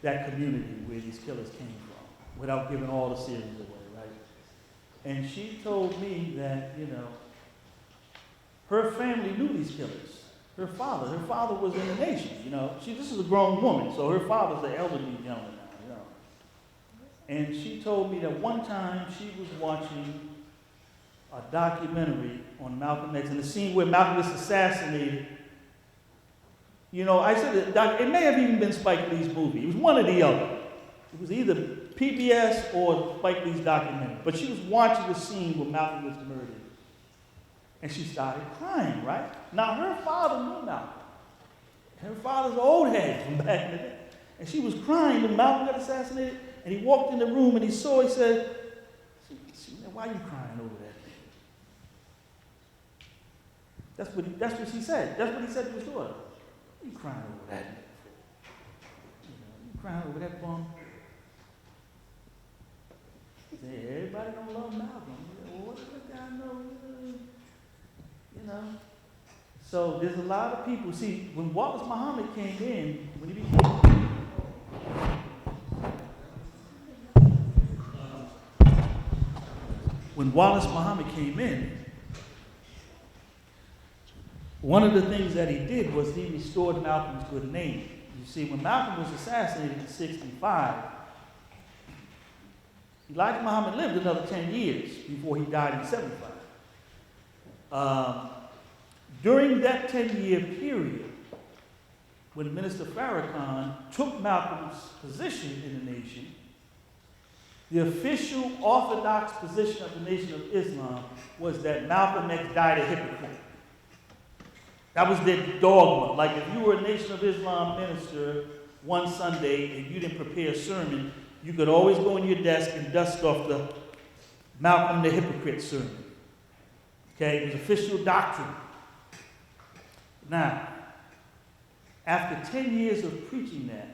Speaker 2: that community where these killers came from, without giving all the series away, right? And she told me that, you know, her family knew these killers. Her father was in the nation, you know. This is a grown woman, so her father's an elderly gentleman now, you know. And she told me that one time she was watching a documentary on Malcolm X, and the scene where Malcolm was assassinated. You know, I said it may have even been Spike Lee's movie. It was one or the other. It was either PBS or Spike Lee's documentary. But she was watching the scene where Malcolm was murdered. And she started crying, right? Now, her father knew Malcolm. Her father's an old head from back in the day. And she was crying when Malcolm got assassinated. And he walked in the room and he saw, he said, why are you crying over that? That's what she said. That's what he said to his daughter. What are you crying over that? You crying over that bum? He said, everybody don't love Malcolm. Well, what does that guy know? You know. So there's a lot of people. See, when Wallace Muhammad came in, when he became when Wallace Muhammad came in, one of the things that he did was he restored Malcolm's good name. You see, when Malcolm was assassinated in 65, Elijah Muhammad lived another 10 years before he died in 75. During that 10-year period, when Minister Farrakhan took Malcolm's position in the nation, the official orthodox position of the Nation of Islam was that Malcolm X died a hypocrite. That was their dogma. Like if you were a Nation of Islam minister one Sunday and you didn't prepare a sermon, you could always go in your desk and dust off the Malcolm the hypocrite sermon. Okay, it was official doctrine. Now, after 10 years of preaching that,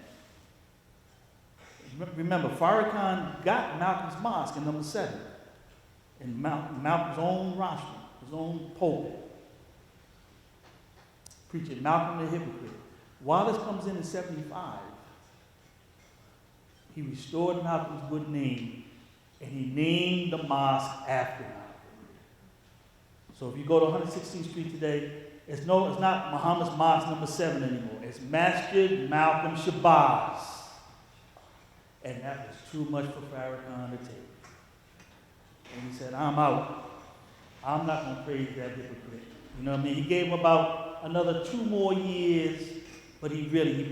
Speaker 2: remember, Farrakhan got Malcolm's mosque in number 7, in Malcolm's own rostrum, his own pulpit, preaching Malcolm the hypocrite. Wallace comes in 75. He restored Malcolm's good name, and he named the mosque after Malcolm. So if you go to 116th Street today, it's not Muhammad's Mosque number 7 anymore. It's Masjid Malcolm Shabazz. And that was too much for Farrakhan to take. And he said, I'm out. I'm not going to praise that hypocrite. You know what I mean? He gave him about another 2 more years, but he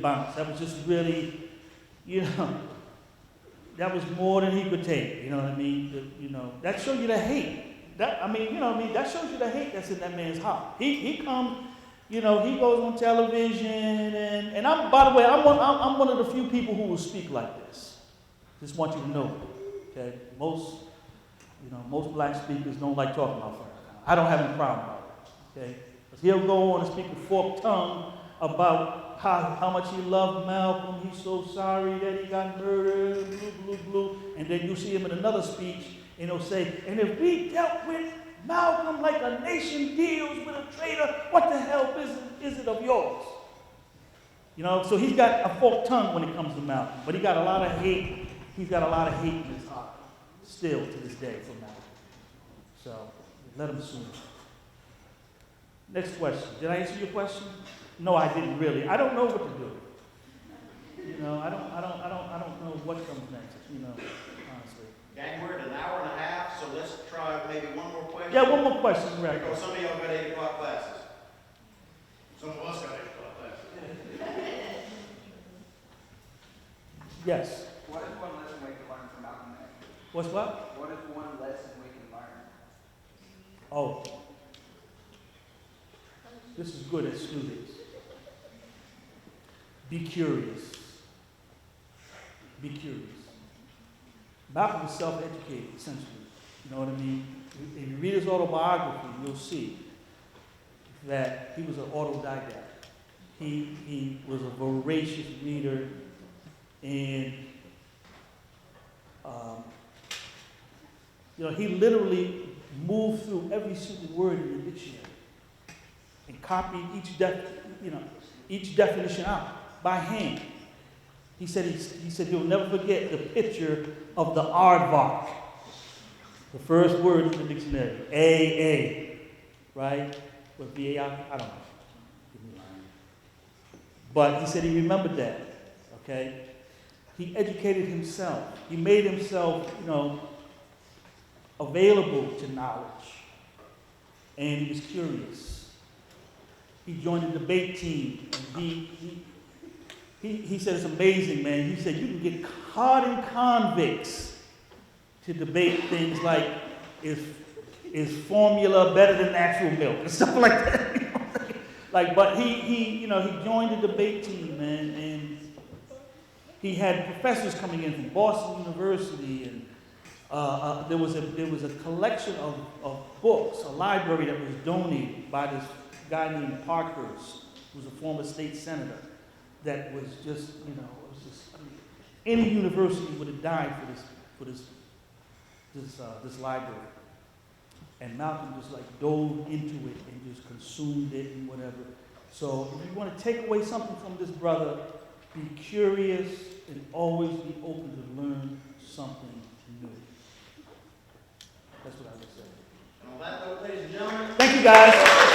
Speaker 2: bounced. That was just really, that was more than he could take. You know what I mean? That shows you the hate. That shows you the hate that's in that man's heart. He comes, he goes on television, and I'm, by the way, I'm one of the few people who will speak like this. Just want you to know, okay? Most black speakers don't like talking about Farrakhan. I don't have any problem with it, okay? Because he'll go on and speak with forked tongue about how much he loved Malcolm. He's so sorry that he got murdered, blue. And then you see him in another speech, and he'll say, and if we dealt with Malcolm like a nation deals with a traitor, what the hell is it of yours? So he's got a forked tongue when it comes to Malcolm, but he got a lot of hate. He's got a lot of hate in his heart, still to this day for Malcolm. So let him soon. Next question. Did I answer your question? No, I didn't really. I don't know what to do. I don't know what comes next. Honestly.
Speaker 1: Gang, we're at an hour and a half, so let's try maybe one more question.
Speaker 2: Yeah, one more question. Right.
Speaker 1: Because some of y'all got 8 o'clock classes. Some of us got 8 o'clock classes.
Speaker 2: Yes.
Speaker 10: What is one lesson we can learn from Malcolm X?
Speaker 2: What's what?
Speaker 10: What is one lesson we can learn?
Speaker 2: Oh. This is good as students. Be curious. Be curious. Malcolm was self-educated, essentially. You know what I mean? If you read his autobiography, you'll see that he was an autodidact. He was a voracious reader, and he literally moved through every single word in the dictionary and copied each definition out by hand. He said he'll never forget the picture of the aardvark, the first word in the dictionary, A, right? What V-A, I don't know. But he said he remembered that, okay? He educated himself. He made himself, available to knowledge. And he was curious. He joined the debate team, and he said it's amazing, man. He said you can get hardened convicts to debate things like, is formula better than natural milk? And stuff like that. Like, but he joined the debate team, and he had professors coming in from Boston University, and there was a collection of books, a library that was donated by this guy named Parkhurst, who was a former state senator, that was just, I mean, any university would have died for this library. And Malcolm just like dove into it and just consumed it and whatever. So if you want to take away something from this brother, be curious and always be open to learn something new. That's what I would say.
Speaker 1: And on that note, ladies and gentlemen.
Speaker 2: Thank you, guys.